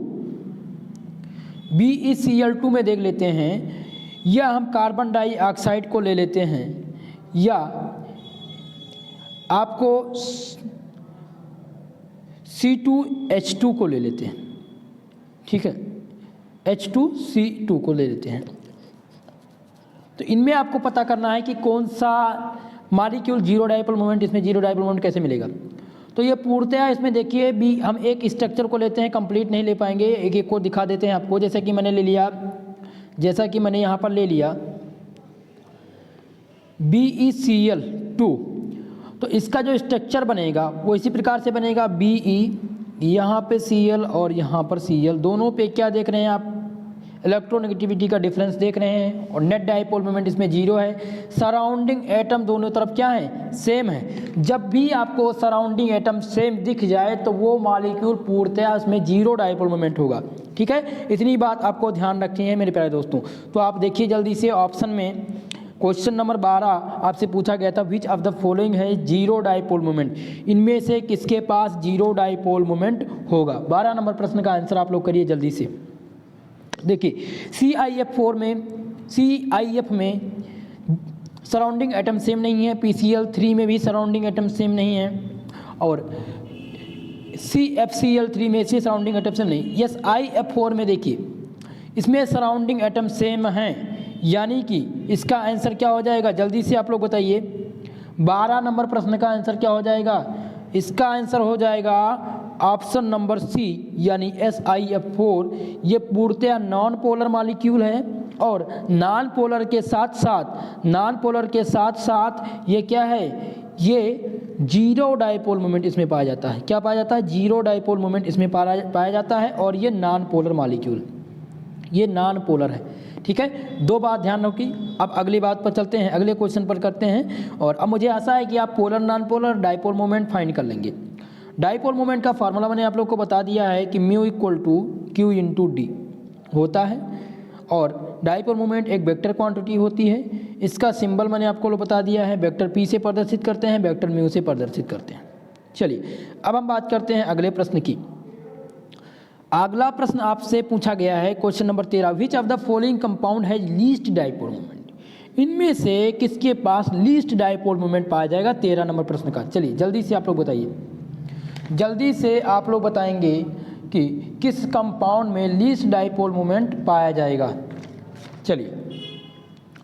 BeCl2 में देख लेते हैं, या हम कार्बन डाइऑक्साइड को ले लेते हैं, या आपको C2H2 को ले लेते हैं। ठीक है, H2C2 को ले लेते हैं। तो इनमें आपको पता करना है कि कौन सा मॉलिक्यूल जीरो डाइपोल मोमेंट, इसमें जीरो डाइपोल मोमेंट कैसे मिलेगा। तो ये पूर्णतया इसमें देखिए भी हम एक स्ट्रक्चर को लेते हैं, कंप्लीट नहीं ले पाएंगे, एक एक को दिखा देते हैं आपको। जैसा कि मैंने ले लिया, जैसा कि मैंने यहाँ पर ले लिया BeCl2, तो इसका जो स्ट्रक्चर बनेगा वो इसी प्रकार से बनेगा Be, यहाँ पे Cl और यहाँ पर Cl, दोनों पे क्या देख रहे हैं आप, इलेक्ट्रोनेगेटिविटी का डिफरेंस देख रहे हैं, और नेट डाइपोल मोमेंट इसमें जीरो है। सराउंडिंग एटम दोनों तरफ क्या है, सेम है। जब भी आपको सराउंडिंग एटम सेम दिख जाए तो वो मॉलिक्यूल पूर्णतया उसमें जीरो डाइपोल मोमेंट होगा। ठीक है, इतनी बात आपको ध्यान रखनी है मेरे प्यारे दोस्तों। तो आप देखिए जल्दी से ऑप्शन में क्वेश्चन नंबर 12 आपसे पूछा गया था, विच ऑफ द फॉलोइंग है जीरो डाइपोल मोमेंट, इनमें से किसके पास जीरो डाइपोल मोमेंट होगा। 12 नंबर प्रश्न का आंसर आप लोग करिए जल्दी से। देखिए CIF में सराउंडिंग एटम सेम नहीं है, PCl3 में भी सराउंडिंग एटम सेम नहीं है, और CFCl3 में से सराउंडिंग एटम सेम नहीं। IF4 में देखिए इसमें सराउंडिंग एटम सेम हैं, यानी कि इसका आंसर क्या हो जाएगा, जल्दी से आप लोग बताइए। 12 नंबर प्रश्न का आंसर क्या हो जाएगा, इसका आंसर हो जाएगा ऑप्शन नंबर सी, यानी SIF4। ये पूर्णतया नॉन पोलर मॉलिक्यूल है, और नॉन पोलर के साथ साथ ये क्या है, ये जीरो डाइपोल मोमेंट इसमें पाया जाता है। क्या पाया जाता है, जीरो डाइपोल मोमेंट इसमें पाया जाता है, और ये नॉन पोलर मॉलिक्यूल, ये नॉन पोलर है। ठीक है, दो बात ध्यान रखी। अब अगली बात पर चलते हैं, अगले क्वेश्चन पर करते हैं। और अब मुझे आशा है कि आप polar non polar dipole moment find कर लेंगे। डाइपोल मोमेंट का फार्मूला मैंने आप लोग को बता दिया है कि μ = Q/D होता है, और डाइपोल मोमेंट एक वेक्टर क्वांटिटी होती है। इसका सिंबल मैंने आपको बता दिया है, वेक्टर P से प्रदर्शित करते हैं, वेक्टर μ से प्रदर्शित करते हैं। चलिए अब हम बात करते हैं अगले प्रश्न की। अगला प्रश्न आपसे पूछा गया है question number 13, which of the following compound has least dipole moment, इनमें से किसके पास लीस्ट डाइपोल मोमेंट पाया जाएगा। 13 नंबर प्रश्न का। चलिए जल्दी से आप लोग बताइए, जल्दी से आप लोग बताएंगे कि किस कंपाउंड में लीस्ट डाइपोल मोमेंट पाया जाएगा। चलिए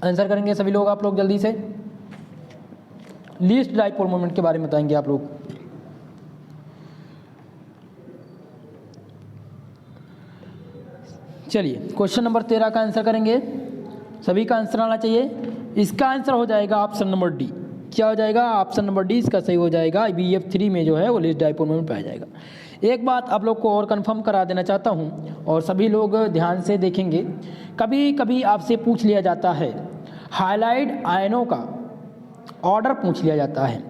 आंसर करेंगे सभी लोग, आप लोग जल्दी से लीस्ट डाइपोल मोमेंट के बारे में बताएंगे आप लोग। चलिए क्वेश्चन नंबर 13 का आंसर करेंगे, सभी का आंसर आना चाहिए। इसका आंसर हो जाएगा ऑप्शन नंबर डी। क्या हो जाएगा, ऑप्शन नंबर डी इसका सही हो जाएगा। BF3 में जो है वो लीस्ट डाइपोल मोमेंट पाया जाएगा। एक बात आप लोग को और कंफर्म करा देना चाहता हूं, और सभी लोग ध्यान से देखेंगे। कभी कभी आपसे पूछ लिया जाता है, हाइलाइट आयनों का ऑर्डर पूछ लिया जाता है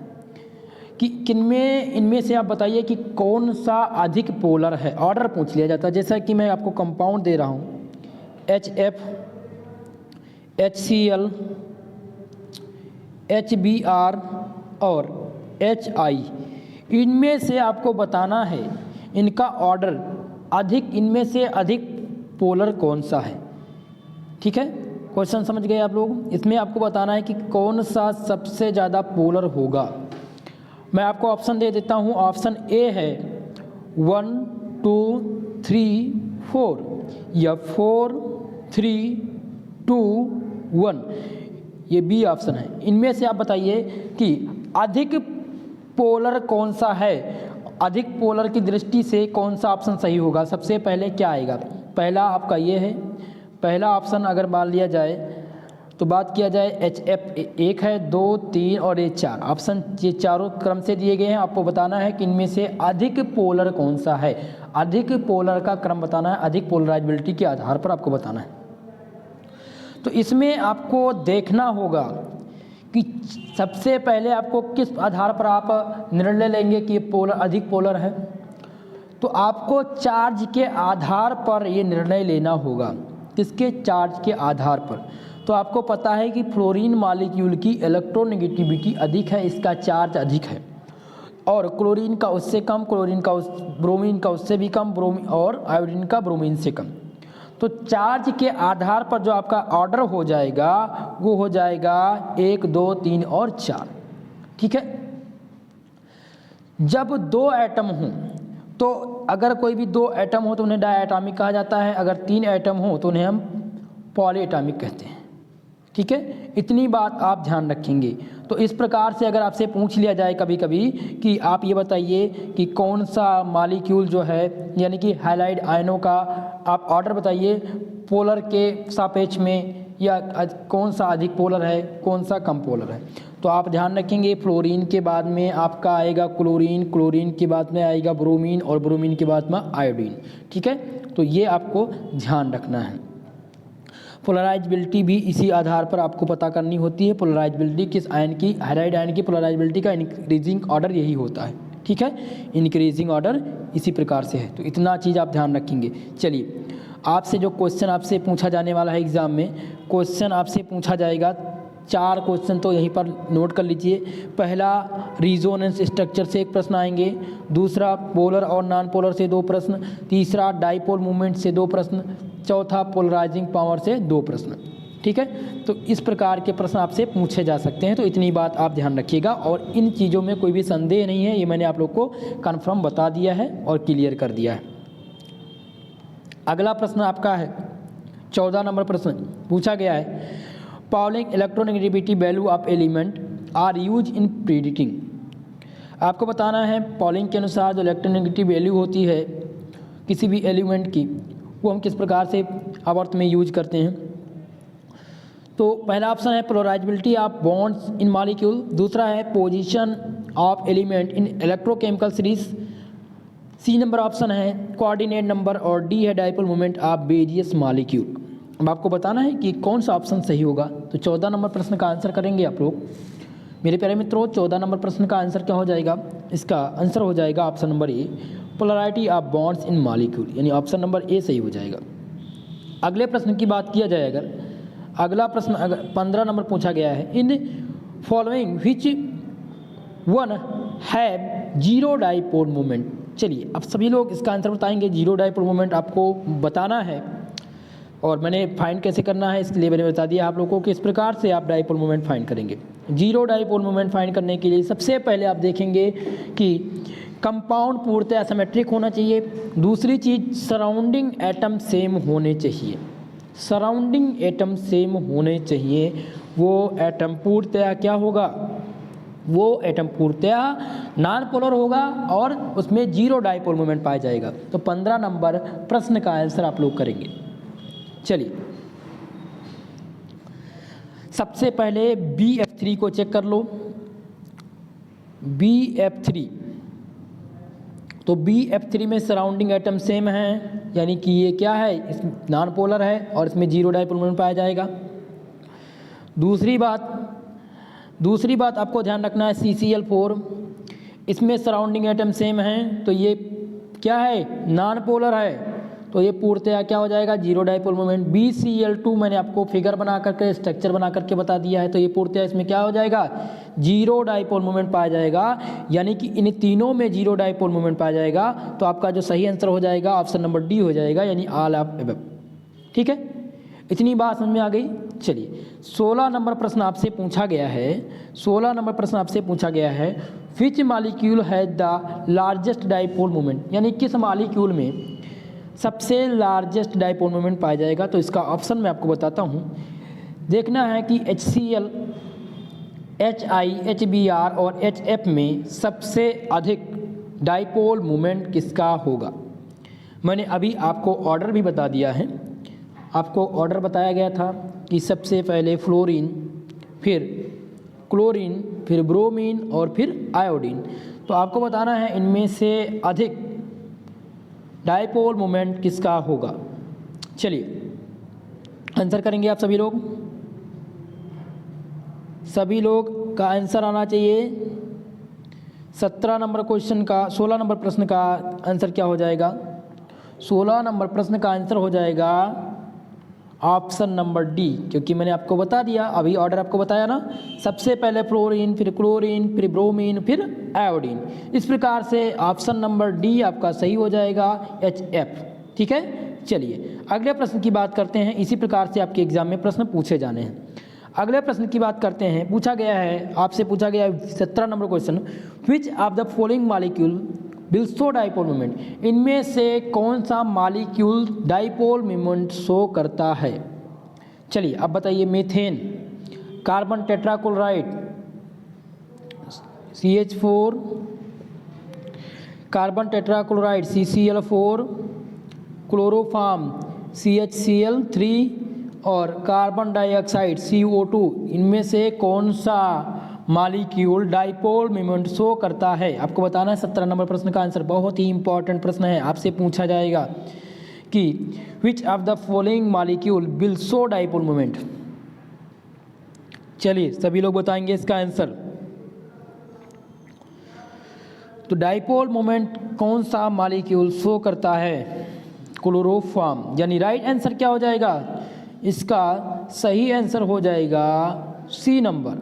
कि किनमें, इनमें से आप बताइए कि कौन सा अधिक पोलर है, ऑर्डर पूछ लिया जाता है। जैसा कि मैं आपको कंपाउंड दे रहा हूँ, HF, HCl, HBr और HI, इनमें से आपको बताना है इनका ऑर्डर अधिक, इनमें से अधिक पोलर कौन सा है। ठीक है, क्वेश्चन समझ गए आप लोग। इसमें आपको बताना है कि कौन सा सबसे ज़्यादा पोलर होगा। मैं आपको ऑप्शन दे देता हूँ। ऑप्शन ए है 1 2 3 4, या 4 3 2 1, ये बी ऑप्शन है। इनमें से आप बताइए कि अधिक पोलर कौन सा है, अधिक पोलर की दृष्टि से कौन सा ऑप्शन सही होगा। सबसे पहले क्या आएगा, पहला आपका ये है, पहला ऑप्शन अगर मान लिया जाए तो बात किया जाए HF 1 है, 2 3 और ये 4 ऑप्शन, ये चारों क्रम से दिए गए हैं। आपको बताना है कि इनमें से अधिक पोलर कौन सा है, अधिक पोलर का क्रम बताना है, अधिक पोलराइजेबिलिटी के आधार पर आपको बताना है। तो इसमें आपको देखना होगा कि सबसे पहले आपको किस आधार पर आप निर्णय लेंगे कि पोलर, अधिक पोलर है। तो आपको चार्ज के आधार पर ये निर्णय लेना होगा। किसके, चार्ज के आधार पर। तो आपको पता है कि फ्लोरीन मॉलिक्यूल की इलेक्ट्रोनेगेटिविटी अधिक है, इसका चार्ज अधिक है, और क्लोरीन का उससे कम, क्लोरीन का ब्रोमीन का उससे भी कम, और आयोडीन का ब्रोमीन से कम। तो चार्ज के आधार पर जो आपका ऑर्डर हो जाएगा वो हो जाएगा 1 2 3 और 4। ठीक है, जब 2 एटम हों तो अगर कोई भी 2 एटम हो तो उन्हें डायटॉमिक कहा जाता है, अगर 3 एटम हो तो उन्हें हम पॉलीएटॉमिक कहते हैं। ठीक है, इतनी बात आप ध्यान रखेंगे। तो इस प्रकार से अगर आपसे पूछ लिया जाए कभी कभी कि आप ये बताइए कि कौन सा मॉलिक्यूल जो है यानी कि हैलाइड आयनों का आप ऑर्डर बताइए पोलर के सापेक्ष में, या कौन सा अधिक पोलर है कौन सा कम पोलर है, तो आप ध्यान रखेंगे फ्लोरीन के बाद में आपका आएगा क्लोरीन, क्लोरीन के बाद में आएगा ब्रोमीन और ब्रोमीन के बाद में आयोडीन। ठीक है, तो ये आपको ध्यान रखना है। पोलराइजेबिलिटी भी इसी आधार पर आपको पता करनी होती है। पोलराइजेबिलिटी किस आयन की, हैलाइड आयन की पोलराइजेबिलिटी का इंक्रीजिंग ऑर्डर यही होता है। ठीक है, इंक्रीजिंग ऑर्डर इसी प्रकार से है, तो इतना चीज़ आप ध्यान रखेंगे। चलिए, आपसे जो क्वेश्चन आपसे पूछा जाने वाला है एग्ज़ाम में, क्वेश्चन आपसे पूछा जाएगा 4 क्वेश्चन, तो यहीं पर नोट कर लीजिए। पहला रिजोनेंस स्ट्रक्चर से एक प्रश्न आएंगे, दूसरा पोलर और नॉन पोलर से 2 प्रश्न, तीसरा डाइपोल मूवमेंट से 2 प्रश्न, चौथा पोलराइजिंग पावर से 2 प्रश्न। ठीक है, तो इस प्रकार के प्रश्न आपसे पूछे जा सकते हैं, तो इतनी बात आप ध्यान रखिएगा। और इन चीज़ों में कोई भी संदेह नहीं है, ये मैंने आप लोग को कन्फर्म बता दिया है और क्लियर कर दिया है। अगला प्रश्न आपका है 14 नंबर प्रश्न पूछा गया है, Pauling electronegativity value of element are use in predicting. आपको बताना है पॉलिंग के अनुसार जो इलेक्ट्रोनेगेटिव वैल्यू होती है किसी भी एलिमेंट की, वो हम किस प्रकार से आवर्त में यूज करते हैं। तो पहला ऑप्शन है polarisability of bonds in molecule, दूसरा है position of element in electrochemical series, C number option है कोऑर्डिनेट नंबर, और डी है dipole moment of various molecule. अब आपको बताना है कि कौन सा ऑप्शन सही होगा। तो 14 नंबर प्रश्न का आंसर करेंगे आप लोग मेरे प्यारे मित्रों। 14 नंबर प्रश्न का आंसर क्या हो जाएगा, इसका आंसर हो जाएगा option number A, polarity of bonds in molecule, यानी ऑप्शन नंबर ए सही हो जाएगा। अगले प्रश्न की बात किया जाए, अगर अगला प्रश्न अगर 15 नंबर पूछा गया है, in following which one have zero dipole moment. चलिए, अब सभी लोग इसका आंसर बताएंगे। जीरो डाइपोल मोमेंट आपको बताना है, और मैंने फाइंड कैसे करना है इसके लिए मैंने बता दिया आप लोगों को। किस प्रकार से आप डाइपोल मोमेंट फाइंड करेंगे। जीरो डाइपोल मोमेंट फाइंड करने के लिए सबसे पहले आप देखेंगे कि कंपाउंड पूर्णतः सिमेट्रिक होना चाहिए। दूसरी चीज़, सराउंडिंग एटम सेम होने चाहिए, सराउंडिंग एटम सेम होने चाहिए। वो एटम पूर्णतः क्या होगा, वो एटम पूर्णतः नॉन पोलर होगा और उसमें जीरो डाइपोल मोमेंट पाया जाएगा। तो 15 नंबर प्रश्न का आंसर आप लोग करेंगे। चलिए, सबसे पहले BF3 को चेक कर लो। BF3, तो BF3 में सराउंडिंग एटम सेम है, यानी कि ये क्या है, इस नॉन पोलर है और इसमें जीरो डाइपोल मोमेंट पाया जाएगा। दूसरी बात आपको ध्यान रखना है, CCl4 इसमें सराउंडिंग एटम सेम हैं, तो ये क्या है, नॉन पोलर है, तो ये पूर्णतः क्या हो जाएगा, जीरो डाइपोल मोमेंट। BCl2 मैंने आपको फिगर बना करके स्ट्रक्चर बना करके बता दिया है, तो ये पूर्णतः इसमें क्या हो जाएगा, जीरो डाइपोल मोमेंट पाया जाएगा, यानी कि इन तीनों में जीरो डाइपोल मोमेंट पाया जाएगा। तो आपका जो सही आंसर हो जाएगा ऑप्शन नंबर डी हो जाएगा, यानी ऑल ऑफ अबव। ठीक है, इतनी बात समझ में आ गई। चलिए, 16 नंबर प्रश्न आपसे पूछा गया है। 16 नंबर प्रश्न आपसे पूछा गया है, which molecule has the largest dipole moment, यानी किस मॉलिक्यूल में सबसे लार्जेस्ट डाइपोल मोमेंट पाया जाएगा। तो इसका ऑप्शन मैं आपको बताता हूँ। देखना है कि HCl, HI, HBr और HF में सबसे अधिक डाइपोल मोमेंट किसका होगा। मैंने अभी आपको ऑर्डर भी बता दिया है। आपको ऑर्डर बताया गया था कि सबसे पहले फ्लोरीन, फिर क्लोरीन, फिर ब्रोमीन और फिर आयोडीन। तो आपको बताना है इनमें से अधिक डाइपोल मोमेंट किसका होगा। चलिए, आंसर करेंगे आप सभी लोग। सभी लोग का आंसर आना चाहिए। 17 नंबर क्वेश्चन का 16 नंबर प्रश्न का आंसर क्या हो जाएगा। 16 नंबर प्रश्न का आंसर हो जाएगा ऑप्शन नंबर डी, क्योंकि मैंने आपको बता दिया, अभी ऑर्डर आपको बताया ना, सबसे पहले फ्लोरीन, फिर क्लोरीन, फिर ब्रोमीन, फिर आयोडीन। इस प्रकार से ऑप्शन नंबर डी आपका सही हो जाएगा, HF। ठीक है, चलिए अगले प्रश्न की बात करते हैं। इसी प्रकार से आपके एग्जाम में प्रश्न पूछे जाने हैं। अगले प्रश्न की बात करते हैं। पूछा गया है, आपसे पूछा गया है 17 number question, which of the following molecule will show dipole moment, इनमें से कौन सा मॉलिक्यूल डाइपोल मोमेंट शो करता है। चलिए अब बताइए, methane, carbon tetrachloride CH4, carbon tetrachloride CCl4, chloroform CHCl3 और कार्बन डाइऑक्साइड CO2, इनमें से कौन सा मॉलिक्यूल डाइपोल मोमेंट शो करता है? आपको बताना है 17 नंबर प्रश्न का आंसर। बहुत ही इंपॉर्टेंट प्रश्न है, आपसे पूछा जाएगा कि विच of the following molecule will show dipole moment. चलिए सभी लोग बताएंगे इसका आंसर। तो डाइपोल मोमेंट कौन सा मॉलिक्यूल शो करता है? क्लोरोफॉर्म। यानी राइट आंसर क्या हो जाएगा इसका? सही आंसर हो जाएगा सी नंबर,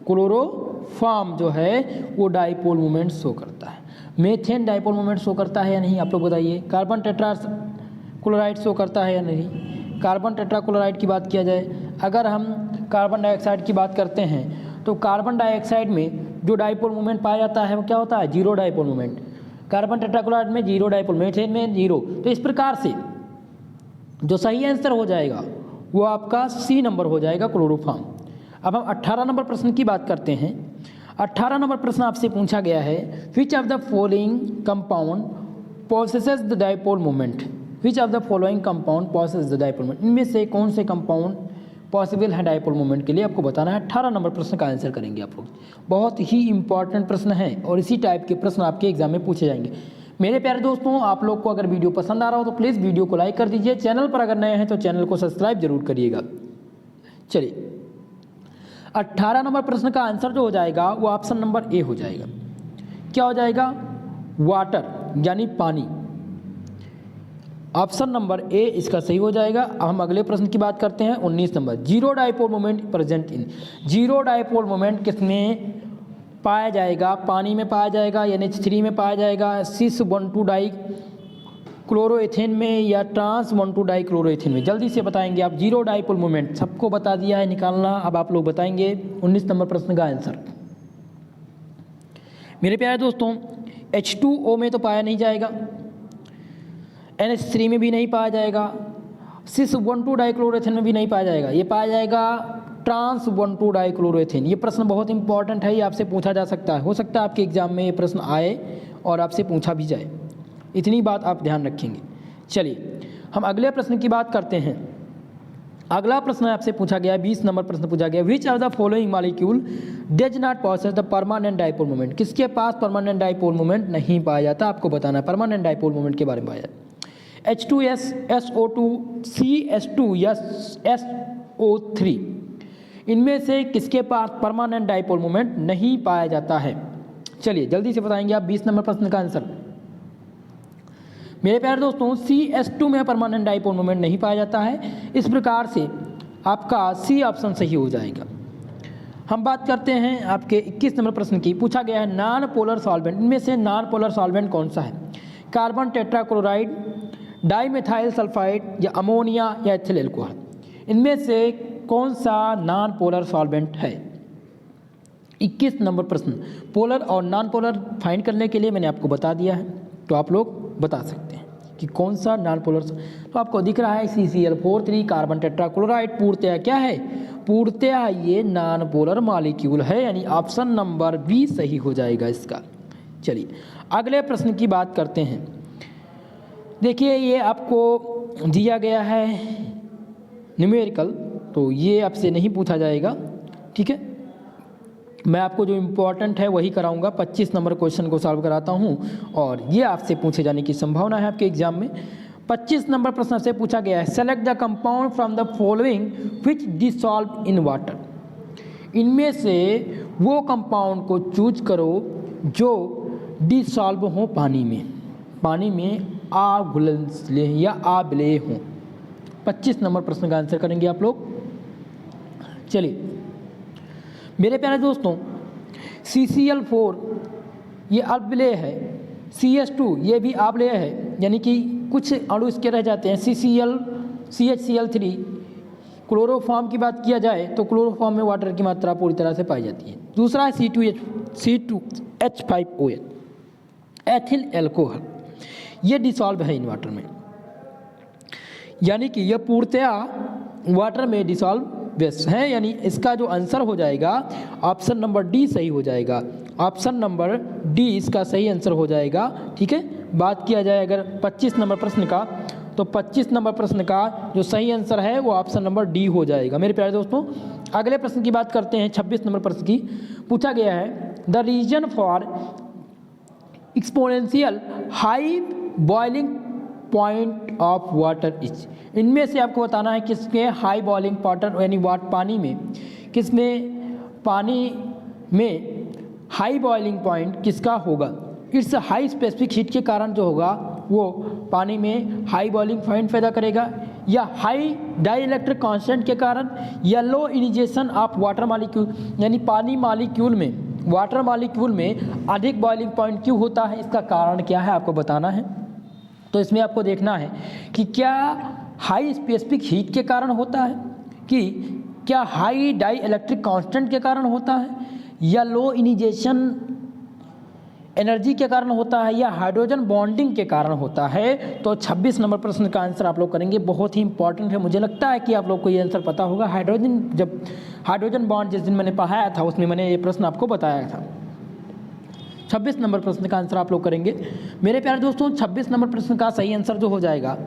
क्लोरोफॉर्म जो है वो डाइपोल मोमेंट शो करता है। मीथेन डाइपोल मोमेंट शो करता है या नहीं, आप लोग बताइए। कार्बन टेट्राक्लोराइड शो करता है या नहीं? कार्बन टेट्राक्लोराइड की बात किया जाए, अगर हम कार्बन डाइऑक्साइड की बात करते हैं तो कार्बन डाइऑक्साइड में जो डाइपोल मोमेंट पाया जाता है वो क्या होता है? Zero dipole moment. Carbon tetrachloride में जीरो डाइपोल, मीथेन में जीरो। तो इस प्रकार से जो सही आंसर हो जाएगा वो आपका सी नंबर हो जाएगा, क्लोरोफॉर्म। अब हम 18 नंबर प्रश्न की बात करते हैं। 18 नंबर प्रश्न आपसे पूछा गया है, which of the following compound possesses the dipole moment. Which of the following compound possesses the dipole moment, इनमें से कौन से कंपाउंड पॉसिबल है डाइपोल मोमेंट के लिए, आपको बताना है। 18 नंबर प्रश्न का आंसर करेंगे आप लोग। बहुत ही इंपॉर्टेंट प्रश्न है और इसी टाइप के प्रश्न आपके एग्जाम में पूछे जाएंगे। मेरे प्यारे दोस्तों, आप लोग को अगर वीडियो पसंद आ रहा हो तो प्लीज़ वीडियो को लाइक कर दीजिए। चैनल पर अगर नए हैं तो चैनल को सब्सक्राइब जरूर करिएगा। चलिए 18 नंबर प्रश्न का आंसर जो हो जाएगा वो ऑप्शन नंबर ए हो जाएगा। क्या हो जाएगा? वाटर, यानी पानी। ऑप्शन नंबर ए इसका सही हो जाएगा। अब हम अगले प्रश्न की बात करते हैं। 19 number, zero dipole moment present in. Zero dipole moment किसमें पाया जाएगा? पानी में पाया जाएगा, NH3 में पाया जाएगा, सिस 1,2 डाई क्लोरोएथेन में, या ट्रांस 1,2 डाई क्लोरोएथेन में। जल्दी से बताएंगे आप। जीरो डाइपोल मोमेंट सबको बता दिया है निकालना। अब आप लोग बताएंगे 19 नंबर प्रश्न का आंसर। मेरे प्यारे दोस्तों, H2O में तो पाया नहीं जाएगा, NH3 में भी नहीं पाया जाएगा, सिस 1,2 डाई क्लोरोएथेन में भी नहीं पाया जाएगा। ये पाया जाएगा ट्रांस 1,2 डाई क्लोरोएथेन। ये प्रश्न बहुत इंपॉर्टेंट है, ये आपसे पूछा जा सकता है। हो सकता है आपके एग्जाम में ये प्रश्न आए और आपसे पूछा भी जाए, इतनी बात आप ध्यान रखेंगे। चलिए हम अगले प्रश्न की बात करते हैं। अगला प्रश्न आपसे पूछा गया, 20 नंबर प्रश्न पूछा गया, which are the following molecule does not possess the permanent dipole moment. किसके पास परमानेंट डाइपोल मोमेंट नहीं पाया जाता? आपको बताना है परमानेंट डाइपोल मोमेंट के बारे में पाया जाता। H2S, SO2, CH2 या SO3, इनमें से किसके पास परमानेंट डाइपोल मोमेंट नहीं पाया जाता है? चलिए जल्दी से बताएंगे आप 20 नंबर प्रश्न का आंसर। मेरे प्यारे दोस्तों, CH2 में परमानेंट डाइपोल मोमेंट नहीं पाया जाता है। इस प्रकार से आपका सी ऑप्शन सही हो जाएगा। हम बात करते हैं आपके 21 नंबर प्रश्न की। पूछा गया है नॉन पोलर सॉल्वेंट, इनमें से नॉन पोलर सॉल्वेंट कौन सा है? कार्बन टेट्राक्लोराइड, डाइमेथाइल सल्फाइड, या अमोनिया, या एथिल एल्कोहल। इनमें से कौन सा नॉन पोलर सॉल्वेंट है? 21 नंबर प्रश्न। पोलर और नॉन पोलर फाइंड करने के लिए मैंने आपको बता दिया है, तो आप लोग बता सकते हैं कि कौन सा नॉन पोलर। तो आपको दिख रहा है CCl4, कार्बन टेट्राक्लोराइड पूर्णतया क्या है? पूर्णतया ये नॉन पोलर मॉलिक्यूल है, यानी ऑप्शन नंबर बी सही हो जाएगा इसका। चलिए अगले प्रश्न की बात करते हैं। देखिए ये आपको दिया गया है न्यूमेरिकल, तो ये आपसे नहीं पूछा जाएगा, ठीक है। मैं आपको जो इम्पोर्टेंट है वही कराऊंगा। 25 नंबर क्वेश्चन को सॉल्व कराता हूं और ये आपसे पूछे जाने की संभावना है आपके एग्जाम में। 25 नंबर प्रश्न से पूछा गया है, select the compound from the following which dissolve in water. इनमें से वो कंपाउंड को चूज करो जो डिसॉल्व हो पानी में, पानी में आघुले या आबले हों। 25 नंबर प्रश्न का आंसर करेंगे आप लोग। चलिए मेरे प्यारे दोस्तों, CCl4 ये आबले है, CH2 ये भी आबले है, यानी कि कुछ अणु इसके रह जाते हैं। CHCl3 क्लोरोफॉर्म की बात किया जाए तो क्लोरोफॉर्म में वाटर की मात्रा पूरी तरह से पाई जाती है। दूसरा है C2H5OH एथिल एल्कोहल, ये डिसॉल्व है इन वाटर में, यानी कि यह पूर्णतया वाटर में डिसॉल्व व्यस्त हैं, यानी इसका जो आंसर हो जाएगा ऑप्शन नंबर डी सही हो जाएगा। ऑप्शन नंबर डी इसका सही आंसर हो जाएगा। ठीक है, बात किया जाए अगर 25 नंबर प्रश्न का, तो 25 नंबर प्रश्न का जो सही आंसर है वो ऑप्शन नंबर डी हो जाएगा। मेरे प्यारे दोस्तों, अगले प्रश्न की बात करते हैं। 26 नंबर प्रश्न की पूछा गया है, the reason for exponential high boiling point of water is. इनमें से आपको बताना है किसके हाई बॉइलिंग वाटर यानी पानी में, किसमें पानी में हाई बॉइलिंग पॉइंट किसका होगा। इट्स हाई स्पेसिफिक हीट के कारण जो होगा वो पानी में हाई बॉइलिंग पॉइंट पैदा करेगा, या हाई डाई इलेक्ट्रिक कांस्टेंट के कारण, या लो इनिजेशन ऑफ वाटर मॉलिक्यूल यानी पानी मॉलिक्यूल में वाटर मॉलिक्यूल में अधिक बॉइलिंग पॉइंट क्यों होता है, इसका कारण क्या है आपको बताना है। तो इसमें आपको देखना है कि क्या हाई स्पेसिफिक हीट के कारण होता है, कि क्या हाई डाई इलेक्ट्रिक कांस्टेंट के कारण होता है, या लो इनिजेशन एनर्जी के कारण होता है, या हाइड्रोजन बॉन्डिंग के कारण होता है। तो 26 नंबर प्रश्न का आंसर आप लोग करेंगे, बहुत ही इंपॉर्टेंट है। मुझे लगता है कि आप लोग को ये आंसर पता होगा। जब हाइड्रोजन बॉन्ड जिस दिन मैंने पढ़ाया था उसमें मैंने ये प्रश्न आपको बताया था। 26 नंबर प्रश्न का आंसर आप लोग करेंगे। मेरे प्यारे दोस्तों, 26 नंबर प्रश्न का सही आंसर जो हो जाएगा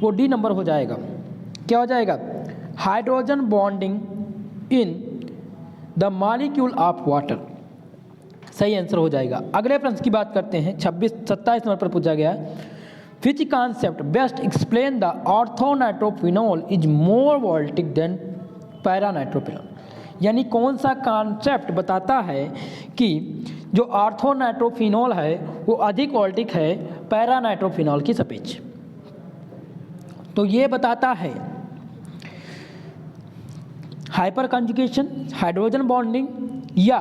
वो डी नंबर हो जाएगा। क्या हो जाएगा? Hydrogen bonding in the molecule of water, सही आंसर हो जाएगा। अगले प्रश्न की बात करते हैं। 27 नंबर पर पूछा गया, which concept best explain the orthonitrophenol is more volatile than paranitrophenol. यानी कौन सा कॉन्सेप्ट बताता है कि जो ऑर्थोनाइट्रोफिनॉल है वो अधिक वोल्टिक है पैरानाइट्रोफिनॉल की सापेक्ष। तो ये बताता है हाइपर कंजुगेशन, हाइड्रोजन बॉन्डिंग, या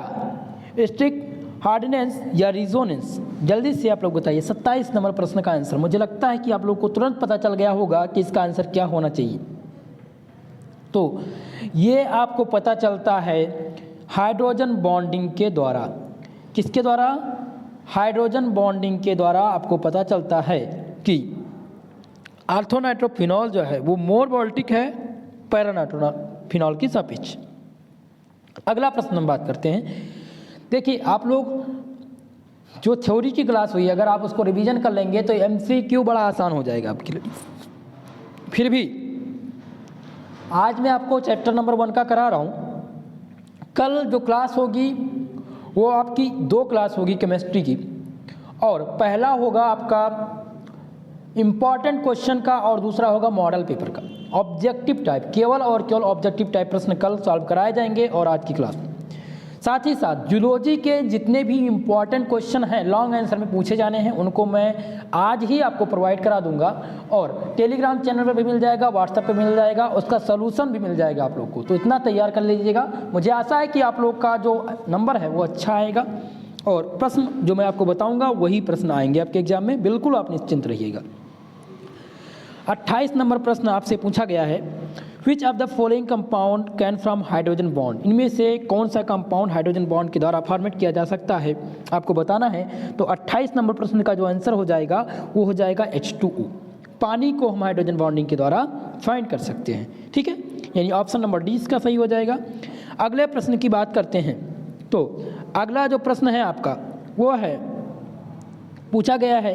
स्ट्रिक्ट हार्डनेस, या रिजोनेंस। जल्दी से आप लोग बताइए 27 नंबर प्रश्न का आंसर। मुझे लगता है कि आप लोग को तुरंत पता चल गया होगा कि इसका आंसर क्या होना चाहिए। तो ये आपको पता चलता है हाइड्रोजन बॉन्डिंग के द्वारा। किसके द्वारा? हाइड्रोजन बॉन्डिंग के द्वारा आपको पता चलता है कि ऑर्थोनाइट्रोफिनॉल जो है वो मोर वोल्टिक है पैरानाइट्रोफिनॉल की सापेक्ष। अगला प्रश्न हम बात करते हैं। देखिए, आप लोग जो थ्योरी की क्लास हुई, अगर आप उसको रिवीजन कर लेंगे तो MCQ बड़ा आसान हो जाएगा आपके लिए। फिर भी आज मैं आपको चैप्टर नंबर 1 का करा रहा हूँ। कल जो क्लास होगी वो आपकी 2 क्लास होगी केमिस्ट्री की, और पहला होगा आपका इम्पॉर्टेंट क्वेश्चन का और दूसरा होगा मॉडल पेपर का ऑब्जेक्टिव टाइप। केवल और केवल ऑब्जेक्टिव टाइप प्रश्न कल सॉल्व कराए जाएंगे और आज की क्लास में। साथ ही साथ जूलॉजी के जितने भी इम्पॉर्टेंट क्वेश्चन हैं लॉन्ग आंसर में पूछे जाने हैं उनको मैं आज ही आपको प्रोवाइड करा दूंगा, और टेलीग्राम चैनल पर भी मिल जाएगा, व्हाट्सएप पे मिल जाएगा, उसका सलूशन भी मिल जाएगा आप लोग को। तो इतना तैयार कर लीजिएगा। मुझे आशा है कि आप लोग का जो नंबर है वो अच्छा आएगा, और प्रश्न जो मैं आपको बताऊँगा वही प्रश्न आएंगे आपके एग्जाम में। बिल्कुल आप निश्चिंत रहिएगा। 28 नंबर प्रश्न आपसे पूछा गया है, which of the following compound can from hydrogen bond. इनमें से कौन सा कंपाउंड हाइड्रोजन बॉन्ड के द्वारा फॉर्मेट किया जा सकता है आपको बताना है। तो 28 नंबर प्रश्न का जो आंसर हो जाएगा वो हो जाएगा H2O। पानी को हम हाइड्रोजन बॉन्डिंग के द्वारा फाइंड कर सकते हैं। ठीक है, यानी ऑप्शन नंबर डी इसका सही हो जाएगा। अगले प्रश्न की बात करते हैं। तो अगला जो प्रश्न है आपका वो है, पूछा गया है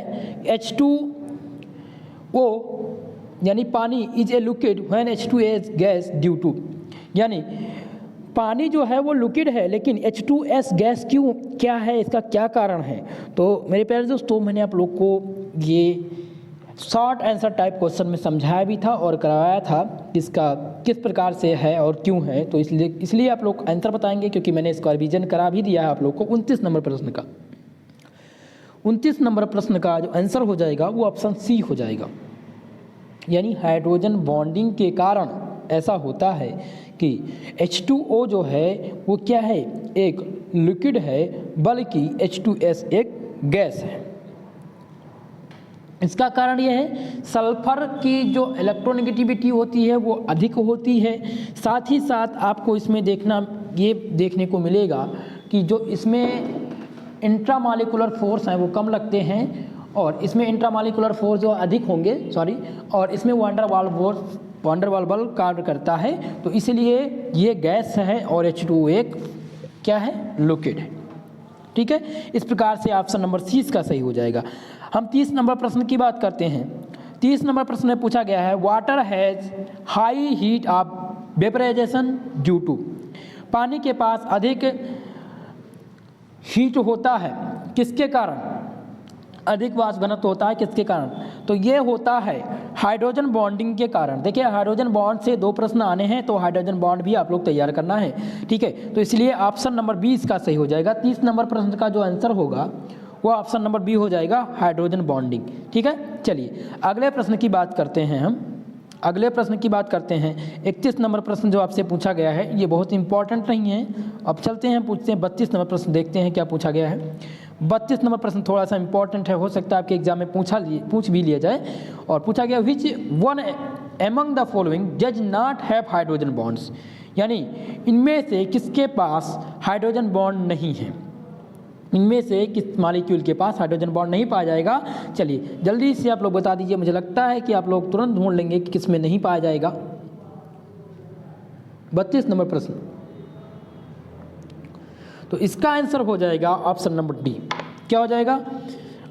H2O यानी पानी is a liquid when H2S gas due to. यानी पानी जो है वो लिक्विड है, लेकिन H2S गैस क्यों, क्या है, इसका क्या कारण है। तो मेरे प्यारे दोस्तों, मैंने आप लोग को ये शॉर्ट आंसर टाइप क्वेश्चन में समझाया भी था और कराया था इसका किस प्रकार से है और क्यों है। तो इसलिए आप लोग आंसर बताएंगे, क्योंकि मैंने इसका रिवीजन करा भी दिया है आप लोग को। 29 नंबर प्रश्न का 29 नंबर प्रश्न का जो आंसर हो जाएगा वो ऑप्शन सी हो जाएगा। यानी हाइड्रोजन बॉन्डिंग के कारण ऐसा होता है कि H2O जो है वो क्या है, एक लिक्विड है, बल्कि H2S एक गैस है। इसका कारण यह है सल्फर की जो इलेक्ट्रोनेगेटिविटी होती है वो अधिक होती है। साथ ही साथ आपको इसमें ये देखने को मिलेगा कि जो इसमें इंट्रामॉलिक्यूलर फोर्स हैं वो कम लगते हैं, और इसमें इंट्रामॉलिक्यूलर फोर्स जो अधिक होंगे और इसमें van der Waals van der Waals bulb कार्य करता है, तो इसलिए ये गैस है और H2O एक क्या है, लिक्विड है। ठीक है, इस प्रकार से ऑप्शन नंबर सी इसका सही हो जाएगा। हम 30 नंबर प्रश्न की बात करते हैं। 30 नंबर प्रश्न में पूछा गया है water has high heat of vaporisation due to, पानी के पास अधिक हीट होता है किसके कारण, अधिक वाष्प घनत्व होता है किसके कारण, तो ये होता है हाइड्रोजन बॉन्डिंग के कारण। देखिए हाइड्रोजन बॉन्ड से 2 प्रश्न आने हैं, तो हाइड्रोजन बॉन्ड भी आप लोग तैयार करना है। ठीक है, तो इसलिए ऑप्शन नंबर 20 का सही हो जाएगा। 30 नंबर प्रश्न का जो आंसर होगा वो ऑप्शन नंबर बी हो जाएगा, हाइड्रोजन बॉन्डिंग। ठीक है, चलिए अगले प्रश्न की बात करते हैं। हम अगले प्रश्न की बात करते हैं। 31 नंबर प्रश्न जो आपसे पूछा गया है ये बहुत इंपॉर्टेंट नहीं है। अब चलते हैं, पूछते हैं 32 नंबर प्रश्न, देखते हैं क्या पूछा गया है। 32 नंबर प्रश्न थोड़ा सा इंपॉर्टेंट है, हो सकता है आपके एग्जाम में पूछ भी लिया जाए। और पूछा गया which one among the following does not have hydrogen bonds, यानी इनमें से किसके पास हाइड्रोजन बॉन्ड नहीं है, इनमें से किस मॉलिक्यूल के पास हाइड्रोजन बॉन्ड नहीं पाया जाएगा। चलिए जल्दी से आप लोग बता दीजिए, मुझे लगता है कि आप लोग तुरंत ढूंढ लेंगे कि किस में नहीं पाया जाएगा। 32 नंबर प्रश्न, तो इसका आंसर हो जाएगा ऑप्शन नंबर डी। क्या हो जाएगा,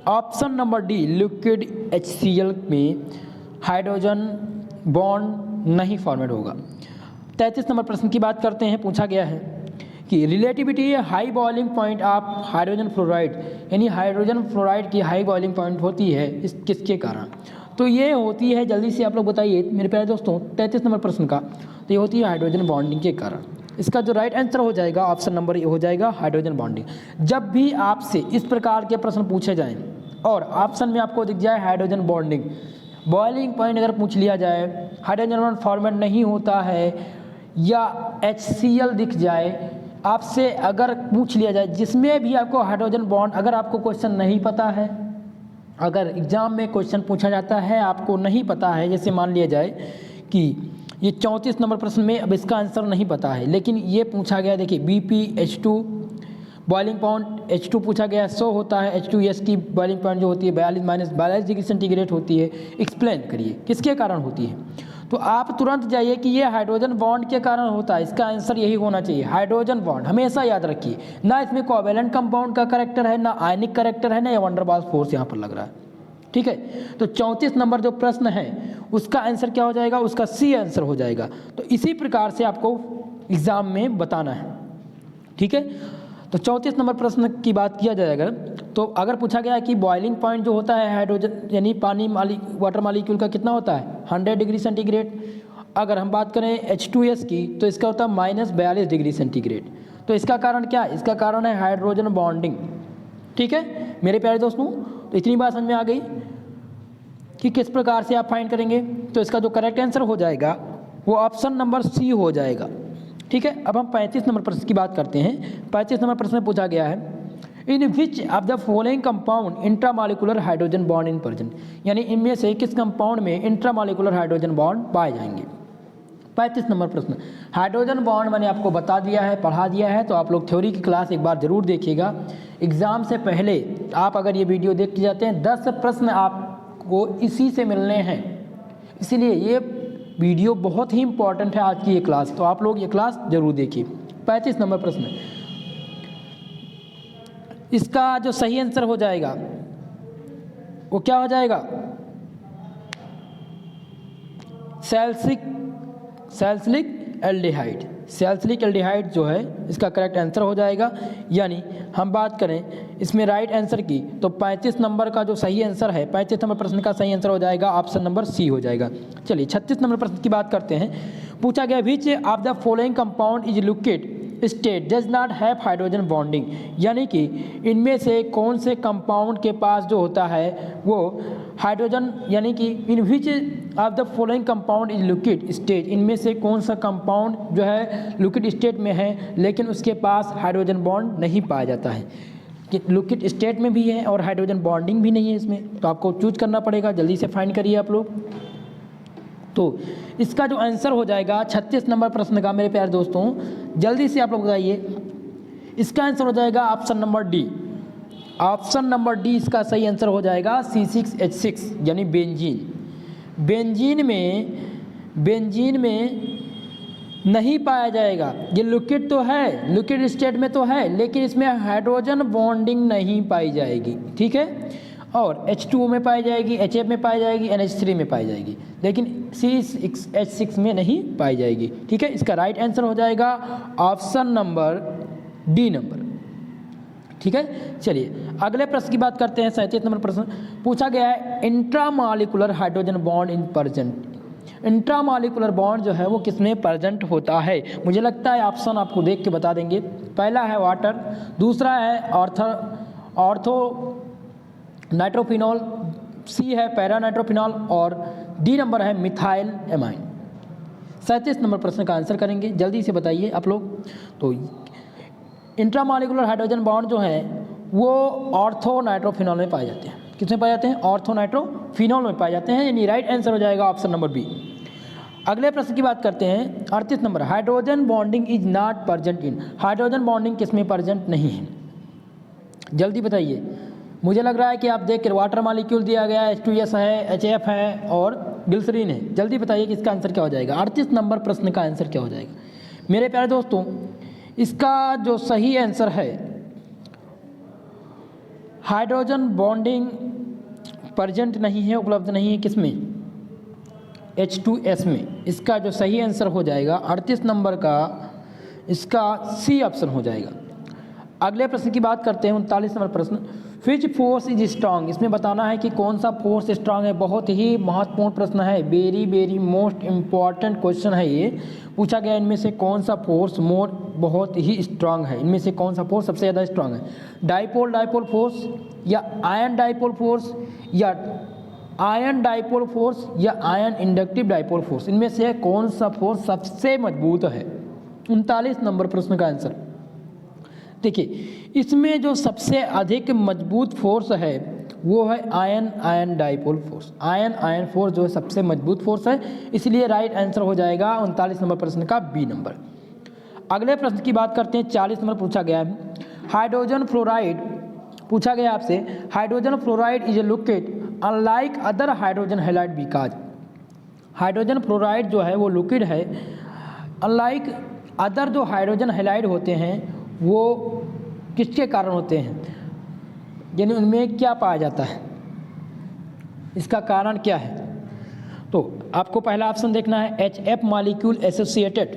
option number D, liquid HCl में हाइड्रोजन बॉन्ड नहीं फॉर्मेट होगा। 33 नंबर प्रश्न की बात करते हैं। पूछा गया है कि relativity high boiling point of hydrogen fluoride, यानी हाइड्रोजन फ्लोराइड की हाई बॉइलिंग पॉइंट होती है इस किसके कारण, तो ये होती है, जल्दी से आप लोग बताइए मेरे प्यारे दोस्तों, 33 नंबर प्रश्न का, तो ये होती है हाइड्रोजन बॉन्डिंग के कारण। इसका जो राइट आंसर हो जाएगा ऑप्शन नंबर ए हो जाएगा, हाइड्रोजन बॉन्डिंग। जब भी आपसे इस प्रकार के प्रश्न पूछे जाएं और ऑप्शन में आपको दिख जाए हाइड्रोजन बॉन्डिंग, बॉइलिंग पॉइंट अगर पूछ लिया जाए, हाइड्रोजन बॉन्ड फॉर्मेट नहीं होता है, या HCl दिख जाए, आपसे अगर पूछ लिया जाए जिसमें भी आपको हाइड्रोजन बॉन्ड, अगर आपको क्वेश्चन नहीं पता है, अगर एग्जाम में क्वेश्चन पूछा जाता है आपको नहीं पता है, जैसे मान लिया जाए कि ये 34 नंबर प्रश्न में अब इसका आंसर नहीं पता है, लेकिन ये पूछा गया, देखिए BpH2 बॉइलिंग पॉइंट H2 पूछा गया, 100 होता है, H2S की बॉइलिंग पॉइंट जो होती है 42 डिग्री सेंटीग्रेड होती है, एक्सप्लेन करिए किसके कारण होती है। तो आप तुरंत जाइए कि ये हाइड्रोजन बॉन्ड के कारण होता है, इसका आंसर यही होना चाहिए, हाइड्रोजन बॉन्ड। हमेशा याद रखिए, ना इसमें कोवैलेंट कंपाउंड का कैरेक्टर है, ना आयनिक कैरेक्टर है, ना ये वंडरवाल्स फोर्स यहाँ पर लग रहा है। ठीक है, तो 34 नंबर जो प्रश्न है उसका आंसर क्या हो जाएगा, उसका सी आंसर हो जाएगा। तो इसी प्रकार से आपको एग्जाम में बताना है। ठीक है, तो 34 नंबर प्रश्न की बात किया जाएगा, तो अगर पूछा गया कि बॉइलिंग पॉइंट जो होता है हाइड्रोजन यानी पानी वाटर मॉलिक्यूल का कितना होता है, 100 डिग्री सेंटीग्रेड। अगर हम बात करें H2S की, तो इसका होता है -42 डिग्री सेंटीग्रेड। तो इसका कारण क्या है, इसका कारण है हाइड्रोजन बॉन्डिंग। ठीक है मेरे प्यारे दोस्तों, तो इतनी बात समझ में आ गई कि किस प्रकार से आप फाइंड करेंगे। तो इसका जो करेक्ट आंसर हो जाएगा वो ऑप्शन नंबर सी हो जाएगा। ठीक है, अब हम 35 नंबर प्रश्न की बात करते हैं। 35 नंबर प्रश्न में पूछा गया है in which of the following compound intramolecular hydrogen bond in present, यानी इनमें से किस कंपाउंड में इंट्रामॉलिक्यूलर हाइड्रोजन बॉन्ड पाए जाएंगे। 35 नंबर प्रश्न, हाइड्रोजन बॉन्ड मैंने आपको बता दिया है, पढ़ा दिया है, तो आप लोग थ्योरी की क्लास एक बार जरूर देखिएगा। एग्जाम से पहले आप अगर ये वीडियो देख के जाते हैं 10 प्रश्न आपको इसी से मिलने हैं, इसीलिए ये वीडियो बहुत ही इंपॉर्टेंट है आज की ये क्लास, तो आप लोग ये क्लास जरूर देखिए। 35 नंबर प्रश्न, इसका जो सही आंसर हो जाएगा वो क्या हो जाएगा, सैलिसिलिक एल्डिहाइड। सैलिसिलिक एल्डिहाइड जो है इसका करेक्ट आंसर हो जाएगा। यानी हम बात करें इसमें राइट आंसर की, तो 35 नंबर का जो सही आंसर है, 35 नंबर प्रश्न का सही आंसर हो जाएगा ऑप्शन नंबर सी हो जाएगा। चलिए 36 नंबर प्रश्न की बात करते हैं। पूछा गया विच of the following compound is liquid state does not have hydrogen bonding, यानी कि इनमें से कौन से कंपाउंड के पास जो होता है वो हाइड्रोजन, यानी कि in which of the following compound is liquid state, इनमें से कौन सा कंपाउंड जो है लिक्विड स्टेट में है लेकिन उसके पास हाइड्रोजन बॉन्ड नहीं पाया जाता है। कि लिक्विड स्टेट में भी है और हाइड्रोजन बॉन्डिंग भी नहीं है इसमें, तो आपको चूज करना पड़ेगा। जल्दी से फाइंड करिए आप लोग। तो इसका जो आंसर हो जाएगा 36 नंबर प्रश्न का, मेरे प्यारे दोस्तों जल्दी से आप लोग बताइए, इसका आंसर हो जाएगा option number D. Option number D इसका सही आंसर हो जाएगा C6H6 यानी बेंजीन। बेंजीन में बेंजीन में नहीं पाया जाएगा। ये लिक्विड तो है, लिक्विड स्टेट में तो है, लेकिन इसमें हाइड्रोजन बॉन्डिंग नहीं पाई जाएगी, ठीक है। और H2O में पाई जाएगी, HF में पाई जाएगी, NH3 में पाई जाएगी, लेकिन CH6 में नहीं पाई जाएगी, ठीक है। इसका राइट आंसर हो जाएगा ऑप्शन नंबर डी नंबर, ठीक है। चलिए अगले प्रश्न की बात करते हैं। 37 नंबर प्रश्न पूछा गया है, intramolecular hydrogen bond in present. Intramolecular bond जो है वो किसमें प्रेजेंट होता है? मुझे लगता है ऑप्शन आपको देख के बता देंगे। पहला है वाटर, दूसरा है ऑर्थो नाइट्रोफिनॉल, सी है पैरा नाइट्रोफिनॉल और डी नंबर है मिथाइल एमाइन। 37 नंबर प्रश्न का आंसर करेंगे, जल्दी से बताइए आप लोग। तो इंट्रामॉलिक्यूलर हाइड्रोजन बॉन्ड जो है वो ऑर्थो नाइट्रोफिनॉल में पाए जाते हैं। किसमें पाए जाते हैं? ऑर्थो नाइट्रोफिनॉल में पाए जाते हैं, यानी राइट आंसर हो जाएगा ऑप्शन नंबर बी। अगले प्रश्न की बात करते हैं 38 number, hydrogen bonding is not present in. Hydrogen bonding किसमें प्रेजेंट नहीं है? जल्दी बताइए। मुझे लग रहा है कि आप देख कर वाटर मॉलिक्यूल दिया गया है, H2S है, HF है और ग्लिसरीन है। जल्दी बताइए कि इसका आंसर क्या हो जाएगा। 38 नंबर प्रश्न का आंसर क्या हो जाएगा मेरे प्यारे दोस्तों? इसका जो सही आंसर है, हाइड्रोजन बॉन्डिंग प्रेजेंट नहीं है, उपलब्ध नहीं है किसमें? H2S में। इसका जो सही आंसर हो जाएगा 38 नंबर का, इसका सी ऑप्शन हो जाएगा। अगले प्रश्न की बात करते हैं 39 नंबर प्रश्न, विच फोर्स इज स्ट्रांग। इसमें बताना है कि कौन सा फोर्स स्ट्रांग है। बहुत ही महत्वपूर्ण प्रश्न है, very very most important question है ये। पूछा गया इनमें से कौन सा फोर्स बहुत ही स्ट्रांग है, इनमें से कौन सा फोर्स सबसे ज़्यादा स्ट्रांग है? डाइपोल फोर्स या आयन डाइपोल फोर्स या आयन डाइपोल फोर्स या आयन इंडक्टिव डाइपोल फोर्स, इनमें से कौन सा फोर्स सबसे मजबूत है? 39 नंबर प्रश्न का आंसर देखिए, इसमें जो सबसे अधिक मजबूत फोर्स है वो है ion dipole force. Ion force जो है सबसे मजबूत फोर्स है, इसलिए राइट आंसर हो जाएगा 39 नंबर प्रश्न का बी नंबर। अगले प्रश्न की बात करते हैं 40 नंबर पूछा गया है, हाइड्रोजन फ्लोराइड पूछा गया आपसे, hydrogen fluoride is a liquid unlike other hydrogen halide because. Hydrogen fluoride जो है वो लिक्विड है, अनलाइक अदर जो हाइड्रोजन हैलाइड होते हैं वो किसके कारण होते हैं, यानी उनमें क्या पाया जाता है, इसका कारण क्या है? तो आपको पहला ऑप्शन देखना है HF molecule associated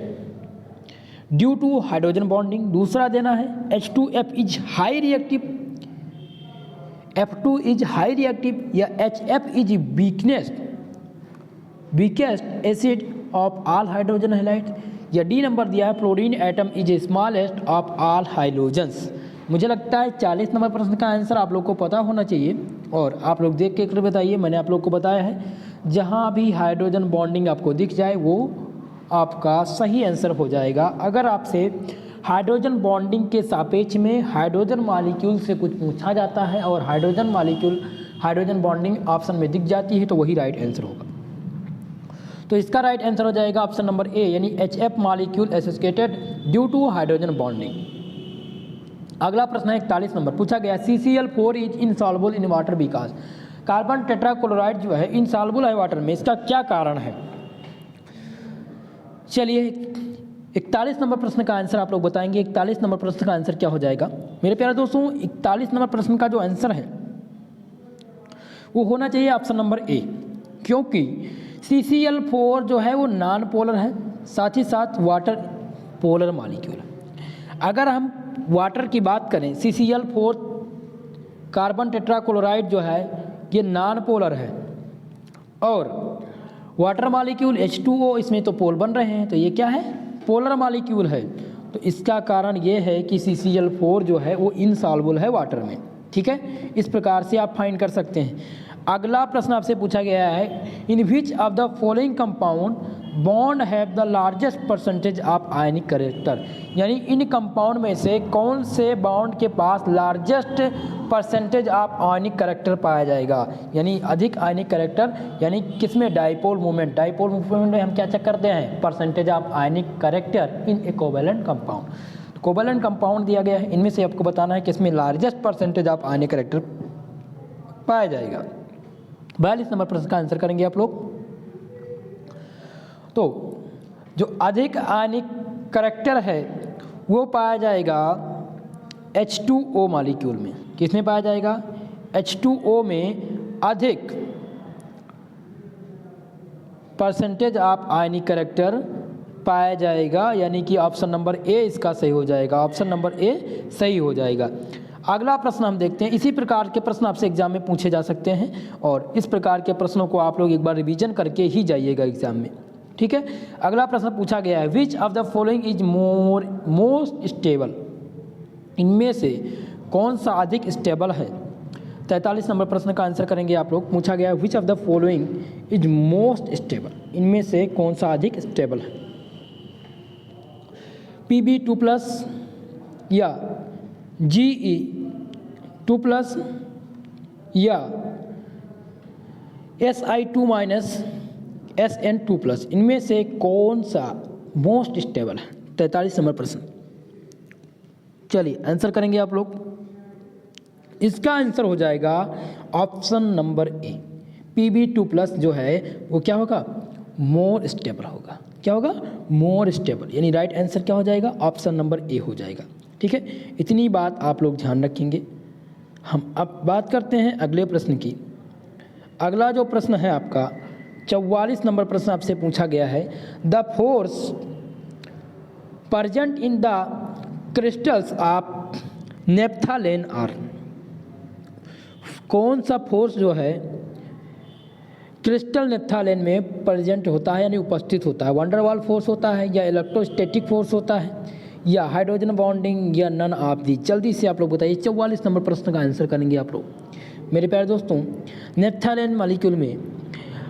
due to hydrogen bonding. दूसरा देना है H2F is high reactive, F2 is high reactive या HF is weakest acid of all hydrogen halide, या डी नंबर दिया है fluorine atom is smallest of all hydrogens. मुझे लगता है 40 नंबर प्रश्न का आंसर आप लोग को पता होना चाहिए और आप लोग देख के बताइए। मैंने आप लोग को बताया है, जहाँ भी हाइड्रोजन बॉन्डिंग आपको दिख जाए वो आपका सही आंसर हो जाएगा। अगर आपसे हाइड्रोजन बॉन्डिंग के सापेक्ष में हाइड्रोजन मॉलिक्यूल से कुछ पूछा जाता है और हाइड्रोजन बॉन्डिंग ऑप्शन में दिख जाती है तो वही राइट आंसर होगा। तो इसका राइट आंसर हो जाएगा ऑप्शन नंबर ए, यानी HF molecule associated due to hydrogen bonding. अगला प्रश्न है 41 नंबर पूछा गया, CCl4 is insoluble in water because. Carbon tetrachloride जो है इनसॉल्युबल है वाटर में, इसका क्या कारण है? चलिए 41 नंबर प्रश्न का आंसर आप लोग बताएंगे। 41 नंबर प्रश्न का आंसर क्या हो जाएगा मेरे प्यारे दोस्तों? 41 नंबर प्रश्न का जो आंसर है वो होना चाहिए ऑप्शन नंबर ए, क्योंकि CCl4 जो है वो नॉन पोलर है, साथ ही साथ वाटर पोलर मॉलिक्यूल है। अगर हम वाटर की बात करें, CCl4 कार्बन टेट्राक्लोराइड जो है ये नॉन पोलर है और वाटर मॉलिक्यूल H2O इसमें तो पोल बन रहे हैं, तो ये क्या है? पोलर मॉलिक्यूल है। तो इसका कारण ये है कि CCl4 जो है वो इनसॉल्युबल है वाटर में, ठीक है। इस प्रकार से आप फाइंड कर सकते हैं। अगला प्रश्न आपसे पूछा गया है, in which of the following compound bond have the largest percentage of ionic character, यानी इन कंपाउंड में से कौन से बॉन्ड के पास largest percentage of ionic character पाया जाएगा, यानी अधिक आयनिक करेक्टर, यानी किसमें? Dipole movement. डाइपोल मूवमेंट में हम क्या चेक करते हैं? Percentage of ionic character in A covalent compound. Covalent compound दिया गया है, इनमें से आपको बताना है किसमें largest percentage of ionic character पाया जाएगा। 42 नंबर प्रश्न का आंसर करेंगे आप लोग। तो जो अधिक आयनिक करैक्टर है वो पाया जाएगा H2O मॉलिक्यूल में। किसमें पाया जाएगा? H2O में अधिक परसेंटेज ऑफ आयनिक करैक्टर पाया जाएगा, यानी कि ऑप्शन नंबर ए इसका सही हो जाएगा। ऑप्शन नंबर ए सही हो जाएगा। अगला प्रश्न हम देखते हैं। इसी प्रकार के प्रश्न आपसे एग्जाम में पूछे जा सकते हैं और इस प्रकार के प्रश्नों को आप लोग एक बार रिवीजन करके ही जाइएगा एग्जाम में, ठीक है। अगला प्रश्न पूछा गया है, which of the following is most stable, इनमें से कौन सा अधिक स्टेबल है। 43 नंबर प्रश्न का आंसर करेंगे आप लोग। पूछा गया है which of the following is most stable, इनमें से कौन सा अधिक स्टेबल है। Pb2+ या Ge2+ या Si2- Sn2+, इनमें से कौन सा मोस्ट स्टेबल है। 43 नंबर प्रश्न। चलिए आंसर करेंगे आप लोग। इसका आंसर हो जाएगा ऑप्शन नंबर ए। Pb2+ जो है वो क्या होगा? मोर स्टेबल होगा। क्या होगा? मोर स्टेबल, यानी राइट आंसर क्या हो जाएगा? ऑप्शन नंबर ए हो जाएगा, ठीक है। इतनी बात आप लोग ध्यान रखेंगे। हम अब बात करते हैं अगले प्रश्न की। अगला जो प्रश्न है आपका 44 नंबर प्रश्न आपसे पूछा गया है, the force present in the crystals of naphthalene are, कौन सा फोर्स जो है क्रिस्टल नेप्थालेन में प्रेजेंट होता है, यानी उपस्थित होता है। वंडरवाल फोर्स होता है, या इलेक्ट्रोस्टैटिक फोर्स होता है, या हाइड्रोजन बॉन्डिंग, या नन ऑफ दी। जल्दी से आप लोग बताइए। 44 नंबर प्रश्न का आंसर करेंगे आप लोग। मेरे प्यारे दोस्तों, नेप्थालेन मॉलिक्यूल में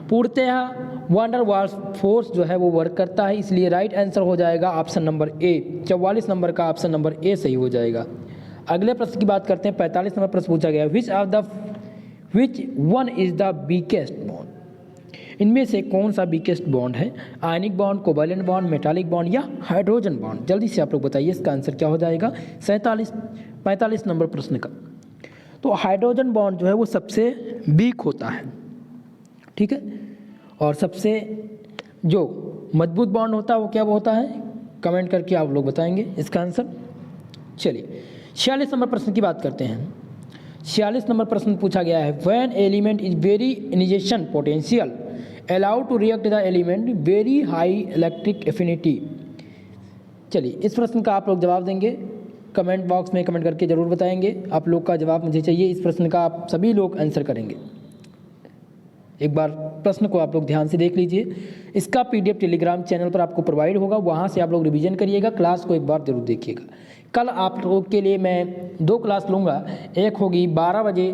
पूर्णतः वंडरवाल फोर्स जो है वो वर्क करता है, इसलिए राइट आंसर हो जाएगा ऑप्शन नंबर ए। 44 नंबर का ऑप्शन नंबर ए सही हो जाएगा। अगले प्रश्न की बात करते हैं। 45 नंबर प्रश्न पूछा गया, which one is the weakest bond, इनमें से कौन सा वीकेस्ट बॉन्ड है। Ionic bond, covalent bond, metallic bond, या हाइड्रोजन बॉन्ड। जल्दी से आप लोग बताइए इसका आंसर क्या हो जाएगा। 45 नंबर प्रश्न का। तो हाइड्रोजन बॉन्ड जो है वो सबसे वीक होता है, ठीक है। और सबसे जो मजबूत बॉन्ड होता है वो क्या होता है, कमेंट करके आप लोग बताएंगे इसका आंसर। चलिए 46 नंबर प्रश्न की बात करते हैं। 46 नंबर प्रश्न पूछा गया है, when element is very initiation potential allowed to react the element very high electric affinity. चलिए इस प्रश्न का आप लोग जवाब देंगे, कमेंट बॉक्स में कमेंट करके ज़रूर बताएंगे। आप लोग का जवाब मुझे चाहिए। इस प्रश्न का आप सभी लोग आंसर करेंगे। एक बार प्रश्न को आप लोग ध्यान से देख लीजिए। इसका PDF टेलीग्राम चैनल पर आपको प्रोवाइड होगा, वहाँ से आप लोग रिवीजन करिएगा। क्लास को एक बार जरूर देखिएगा। कल आप लोगों के लिए मैं 2 क्लास लूँगा। एक होगी 12 बजे,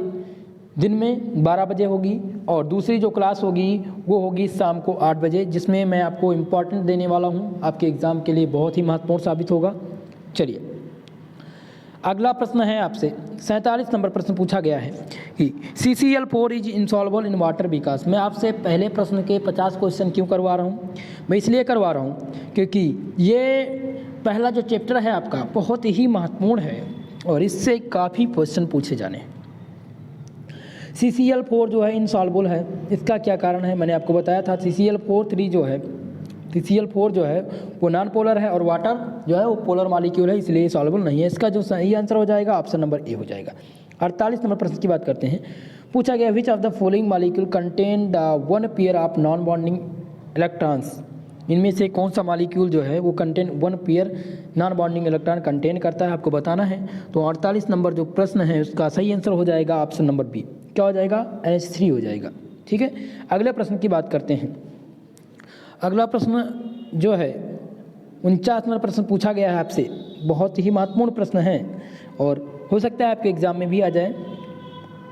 दिन में 12 बजे होगी, और दूसरी जो क्लास होगी वो होगी शाम को 8 बजे, जिसमें मैं आपको इम्पॉर्टेंट देने वाला हूँ। आपके एग्ज़ाम के लिए बहुत ही महत्वपूर्ण साबित होगा। चलिए अगला प्रश्न है आपसे 47 नंबर प्रश्न पूछा गया है कि CCl4 is insoluble in water because. मैं आपसे पहले प्रश्न के 50 क्वेश्चन क्यों करवा रहा हूँ? मैं इसलिए करवा रहा हूँ क्योंकि ये पहला जो चैप्टर है आपका बहुत ही महत्वपूर्ण है और इससे काफ़ी क्वेश्चन पूछे जाने हैं। CCl4 जो है इंसॉल्युबल है, इसका क्या कारण है मैंने आपको बताया था। CCl4 जो है वो नॉन पोलर है और वाटर जो है वो पोलर मॉलिक्यूल है, इसलिए सॉल्युबल नहीं है। इसका जो सही आंसर हो जाएगा ऑप्शन नंबर ए हो जाएगा। 48 नंबर प्रश्न की बात करते हैं। पूछा गया विच of the following molecule contain the 1 pair of non bonding electrons. इनमें से कौन सा मॉलिक्यूल जो है वो contain 1 pair non bonding electron contain करता है, आपको बताना है। तो 48 नंबर जो प्रश्न है उसका सही आंसर हो जाएगा ऑप्शन नंबर बी। क्या हो जाएगा? NH3 हो जाएगा, ठीक है। अगले प्रश्न की बात करते हैं। अगला प्रश्न जो है 49 नंबर प्रश्न पूछा गया है आपसे, बहुत ही महत्वपूर्ण प्रश्न है और हो सकता है आपके एग्जाम में भी आ जाए।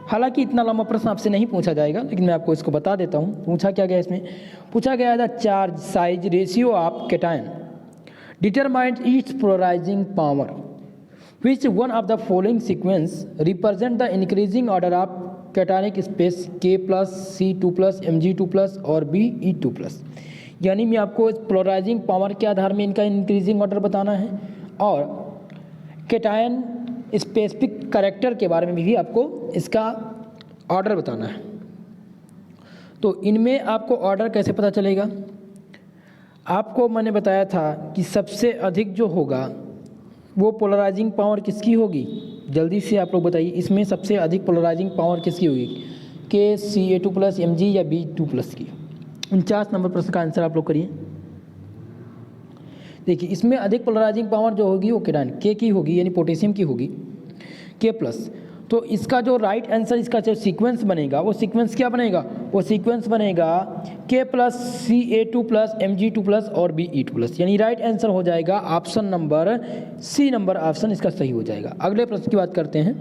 हालांकि इतना लंबा प्रश्न आपसे नहीं पूछा जाएगा, लेकिन मैं आपको इसको बता देता हूँ। पूछा क्या गया इसमें? पूछा गया था charge size ratio of cation determines its polarising power, which one of the following sequence represent the increasing order of cationic space K+, C2+, Mg2+ और Be2+। यानी मैं आपको इस पोलराइजिंग पावर के आधार में इनका इंक्रीजिंग ऑर्डर बताना है और कैटायन स्पेसिफिक कैरेक्टर के बारे में भी आपको इसका ऑर्डर बताना है। तो इनमें आपको ऑर्डर कैसे पता चलेगा? आपको मैंने बताया था कि सबसे अधिक जो होगा वो पोलराइजिंग पावर किसकी होगी, जल्दी से आप लोग बताइए, इसमें सबसे अधिक पोलराइजिंग पावर किसकी होगी, KCA2 प्लस Mg या B2 प्लस की। 49 नंबर प्रश्न का आंसर आप लोग करिए। देखिए इसमें अधिक पोलराइजिंग पावर जो होगी वो केटायन K की होगी, यानी पोटेशियम की होगी, K प्लस। तो इसका जो राइट आंसर, इसका जो सीक्वेंस बनेगा वो सीक्वेंस क्या बनेगा, वो सीक्वेंस बनेगा K plus CA2 plus Mg2 plus और Be2 प्लस, यानी राइट आंसर हो जाएगा option number C number option इसका सही हो जाएगा। अगले प्रश्न की बात करते हैं।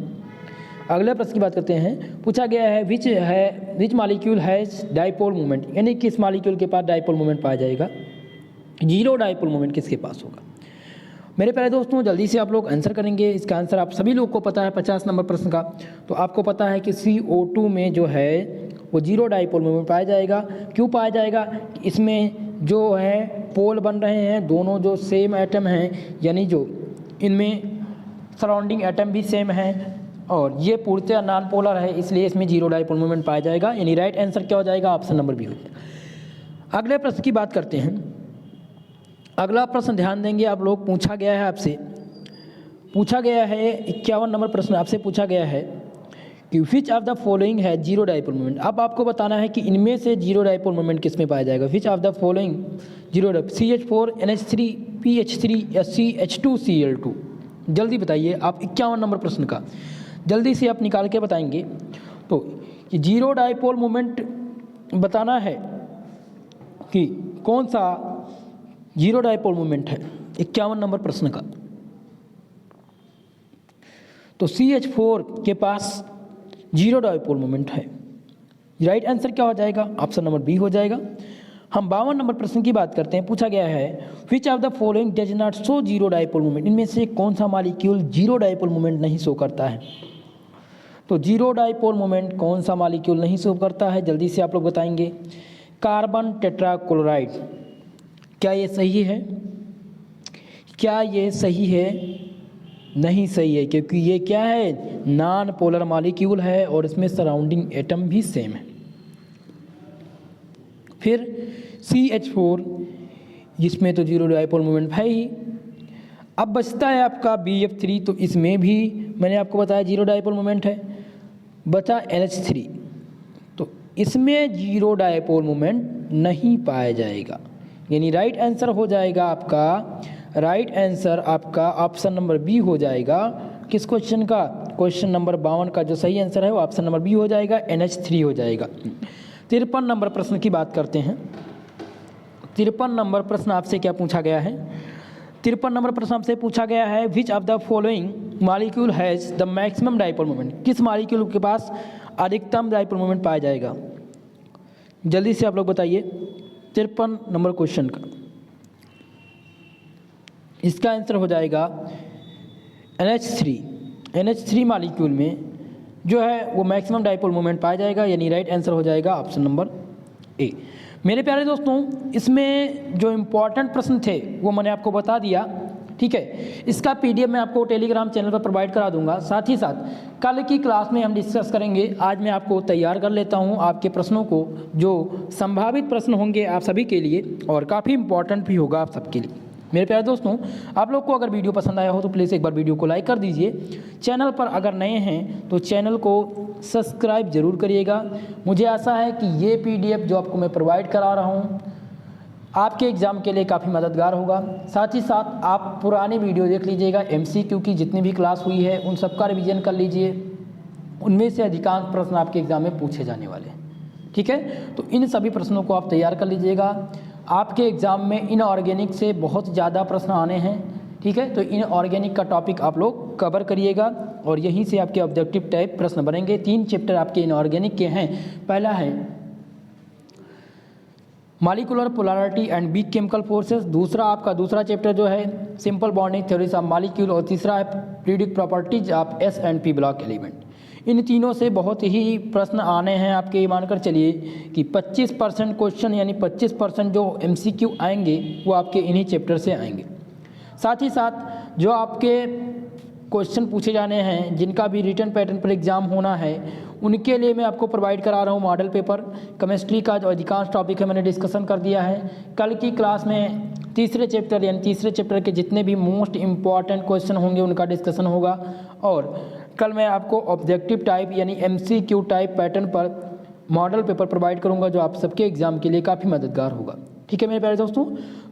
अगले प्रश्न की बात करते हैं। पूछा गया है which molecule has dipole moment, यानी किस मॉलिक्यूल के पास डाइपोल मोमेंट पाया जाएगा, जीरो डाइपोल मोमेंट किसके पास होगा। मेरे प्यारे दोस्तों जल्दी से आप लोग आंसर करेंगे। इसका आंसर आप सभी लोग को पता है 50 नंबर प्रश्न का। तो आपको पता है कि CO2 में जो है वो जीरो डाइपोल मोमेंट पाया जाएगा। क्यों पाया जाएगा, इसमें जो है पोल बन रहे हैं, दोनों जो सेम एटम हैं, यानी जो इनमें सराउंडिंग एटम भी सेम है और ये पूर्णतः नॉन पोलर है, इसलिए इसमें जीरो डाइपोल मोमेंट पाया जाएगा, यानी राइट आंसर क्या हो जाएगा, ऑप्शन नंबर बी हो जाएगा। अगले प्रश्न की बात करते हैं। अगला प्रश्न ध्यान देंगे आप लोग, पूछा गया है आपसे, पूछा गया है 51 नंबर प्रश्न आपसे पूछा गया है कि विच ऑफ द फॉलोइंग है जीरो डाइपोल मोमेंट। अब आपको बताना है कि इनमें से जीरो डाइपोल मोमेंट किस में पाया जाएगा। विच of the following zero dipole, CH4 NH3 PH3 या CH2 Cl2। जल्दी बताइए आप 51 नंबर प्रश्न का जल्दी से आप निकाल के बताएंगे। तो ये जीरो डाइपोल मोमेंट बताना है कि कौन सा जीरो डाइपोल मोमेंट है 51 नंबर प्रश्न का। तो CH4 के पास जीरो डाइपोल मोमेंट है, राइट आंसर क्या हो जाएगा, ऑप्शन नंबर बी हो जाएगा। हम 52 नंबर प्रश्न की बात करते हैं। पूछा गया है which of the following does not show zero dipole moment, इनमें से कौन सा मॉलिक्यूल जीरो डाइपोल मोमेंट नहीं शो करता है। तो जीरो डाइपोल मोमेंट कौन सा मॉलिक्यूल नहीं शो करता है, जल्दी से आप लोग बताएंगे। कार्बन टेट्राक्लोराइड, क्या ये सही है, क्या ये सही है, नहीं सही है, क्योंकि ये क्या है, नॉन पोलर मॉलिक्यूल है और इसमें सराउंडिंग एटम भी सेम है। फिर CH4, जिसमें तो जीरो डाइपोल मोमेंट है ही। अब बचता है आपका BF3, तो इसमें भी मैंने आपको बताया जीरो डाइपोल मोमेंट है। बचा NH3, तो इसमें जीरो डाइपोल मोमेंट नहीं पाया जाएगा, यानी राइट आंसर हो जाएगा आपका, राइट आंसर आपका ऑप्शन नंबर बी हो जाएगा। किस क्वेश्चन का, क्वेश्चन नंबर 52 का जो सही आंसर है वो ऑप्शन नंबर बी हो जाएगा, NH3 हो जाएगा। 53 नंबर प्रश्न की बात करते हैं। 53 नंबर प्रश्न आपसे क्या पूछा गया है, 53 नंबर प्रश्न आपसे पूछा गया है which of the following molecule has the maximum dipole moment, किस मॉलिक्यूल के पास अधिकतम डाइपोल मोमेंट पाया जाएगा। जल्दी से आप लोग बताइए 53 नंबर क्वेश्चन का। इसका आंसर हो जाएगा NH3। NH3 मॉलिक्यूल में जो है वो मैक्सिमम डाइपोल मोमेंट पाया जाएगा, यानी राइट आंसर हो जाएगा ऑप्शन नंबर ए। मेरे प्यारे दोस्तों इसमें जो इम्पोर्टेंट प्रश्न थे वो मैंने आपको बता दिया, ठीक है। इसका PDF मैं आपको टेलीग्राम चैनल पर प्रोवाइड करा दूंगा। साथ ही साथ कल की क्लास में हम डिस्कस करेंगे। आज मैं आपको तैयार कर लेता हूं आपके प्रश्नों को, जो संभावित प्रश्न होंगे आप सभी के लिए और काफ़ी इंपॉर्टेंट भी होगा आप सबके लिए। मेरे प्यारे दोस्तों आप लोग को अगर वीडियो पसंद आया हो तो प्लीज़ एक बार वीडियो को लाइक कर दीजिए। चैनल पर अगर नए हैं तो चैनल को सब्सक्राइब जरूर करिएगा। मुझे आशा है कि ये PDF जो आपको मैं प्रोवाइड करा रहा हूँ आपके एग्ज़ाम के लिए काफ़ी मददगार होगा। साथ ही साथ आप पुरानी वीडियो देख लीजिएगा, MCQ की जितनी भी क्लास हुई है उन सबका रिवीजन कर लीजिए, उनमें से अधिकांश प्रश्न आपके एग्ज़ाम में पूछे जाने वाले हैं, ठीक है। तो इन सभी प्रश्नों को आप तैयार कर लीजिएगा। आपके एग्ज़ाम में इनऑर्गेनिक से बहुत ज़्यादा प्रश्न आने हैं, ठीक है। तो इनऑर्गेनिक का टॉपिक आप लोग कवर करिएगा और यहीं से आपके ऑब्जेक्टिव टाइप प्रश्न बनेंगे। 3 चैप्टर आपके इनऑर्गेनिक के हैं। पहला है molecular polarity and weak chemical forces, दूसरा आपका दूसरा चैप्टर जो है simple bonding theories of molecule और तीसरा है periodic properties of S and P block element. इन तीनों से बहुत ही प्रश्न आने हैं आपके। मानकर चलिए कि 25% क्वेश्चन यानी 25% जो MCQ आएंगे वो आपके इन्हीं चैप्टर से आएंगे। साथ ही साथ जो आपके क्वेश्चन पूछे जाने हैं, जिनका भी रिटन पैटर्न पर एग्ज़ाम होना है, उनके लिए मैं आपको प्रोवाइड करा रहा हूँ मॉडल पेपर। केमिस्ट्री का जो अधिकांश टॉपिक है मैंने डिस्कशन कर दिया है। कल की क्लास में तीसरे चैप्टर के जितने भी मोस्ट इम्पॉर्टेंट क्वेश्चन होंगे उनका डिस्कशन होगा। और कल मैं आपको ऑब्जेक्टिव टाइप यानी MCQ टाइप पैटर्न पर मॉडल पेपर प्रोवाइड करूंगा, जो आप सबके एग्जाम के लिए काफ़ी मददगार होगा। ठीक है मेरे प्यारे दोस्तों,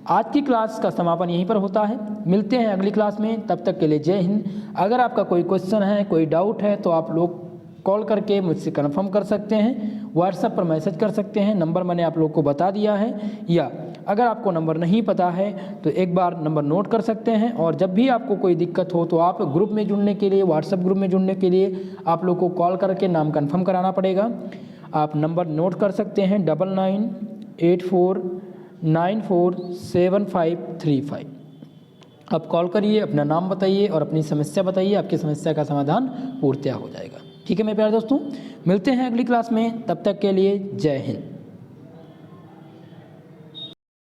आज की क्लास का समापन यहीं पर होता है। मिलते हैं अगली क्लास में, तब तक के लिए जय हिंद। अगर आपका कोई क्वेश्चन है, कोई डाउट है, तो आप लोग कॉल करके मुझसे कंफर्म कर सकते हैं, व्हाट्सएप पर मैसेज कर सकते हैं। नंबर मैंने आप लोग को बता दिया है, या अगर आपको नंबर नहीं पता है तो एक बार नंबर नोट कर सकते हैं। और जब भी आपको कोई दिक्कत हो तो आप ग्रुप में जुड़ने के लिए, व्हाट्सएप ग्रुप में जुड़ने के लिए आप लोग को कॉल करके नाम कन्फर्म कराना पड़ेगा। आप नंबर नोट कर सकते हैं 9984947535। आप कॉल करिए, अपना नाम बताइए और अपनी समस्या बताइए, आपकी समस्या का समाधान पूर्णतः हो जाएगा। ठीक है मेरे प्यारे दोस्तों, मिलते हैं अगली क्लास में, तब तक के लिए जय हिंद।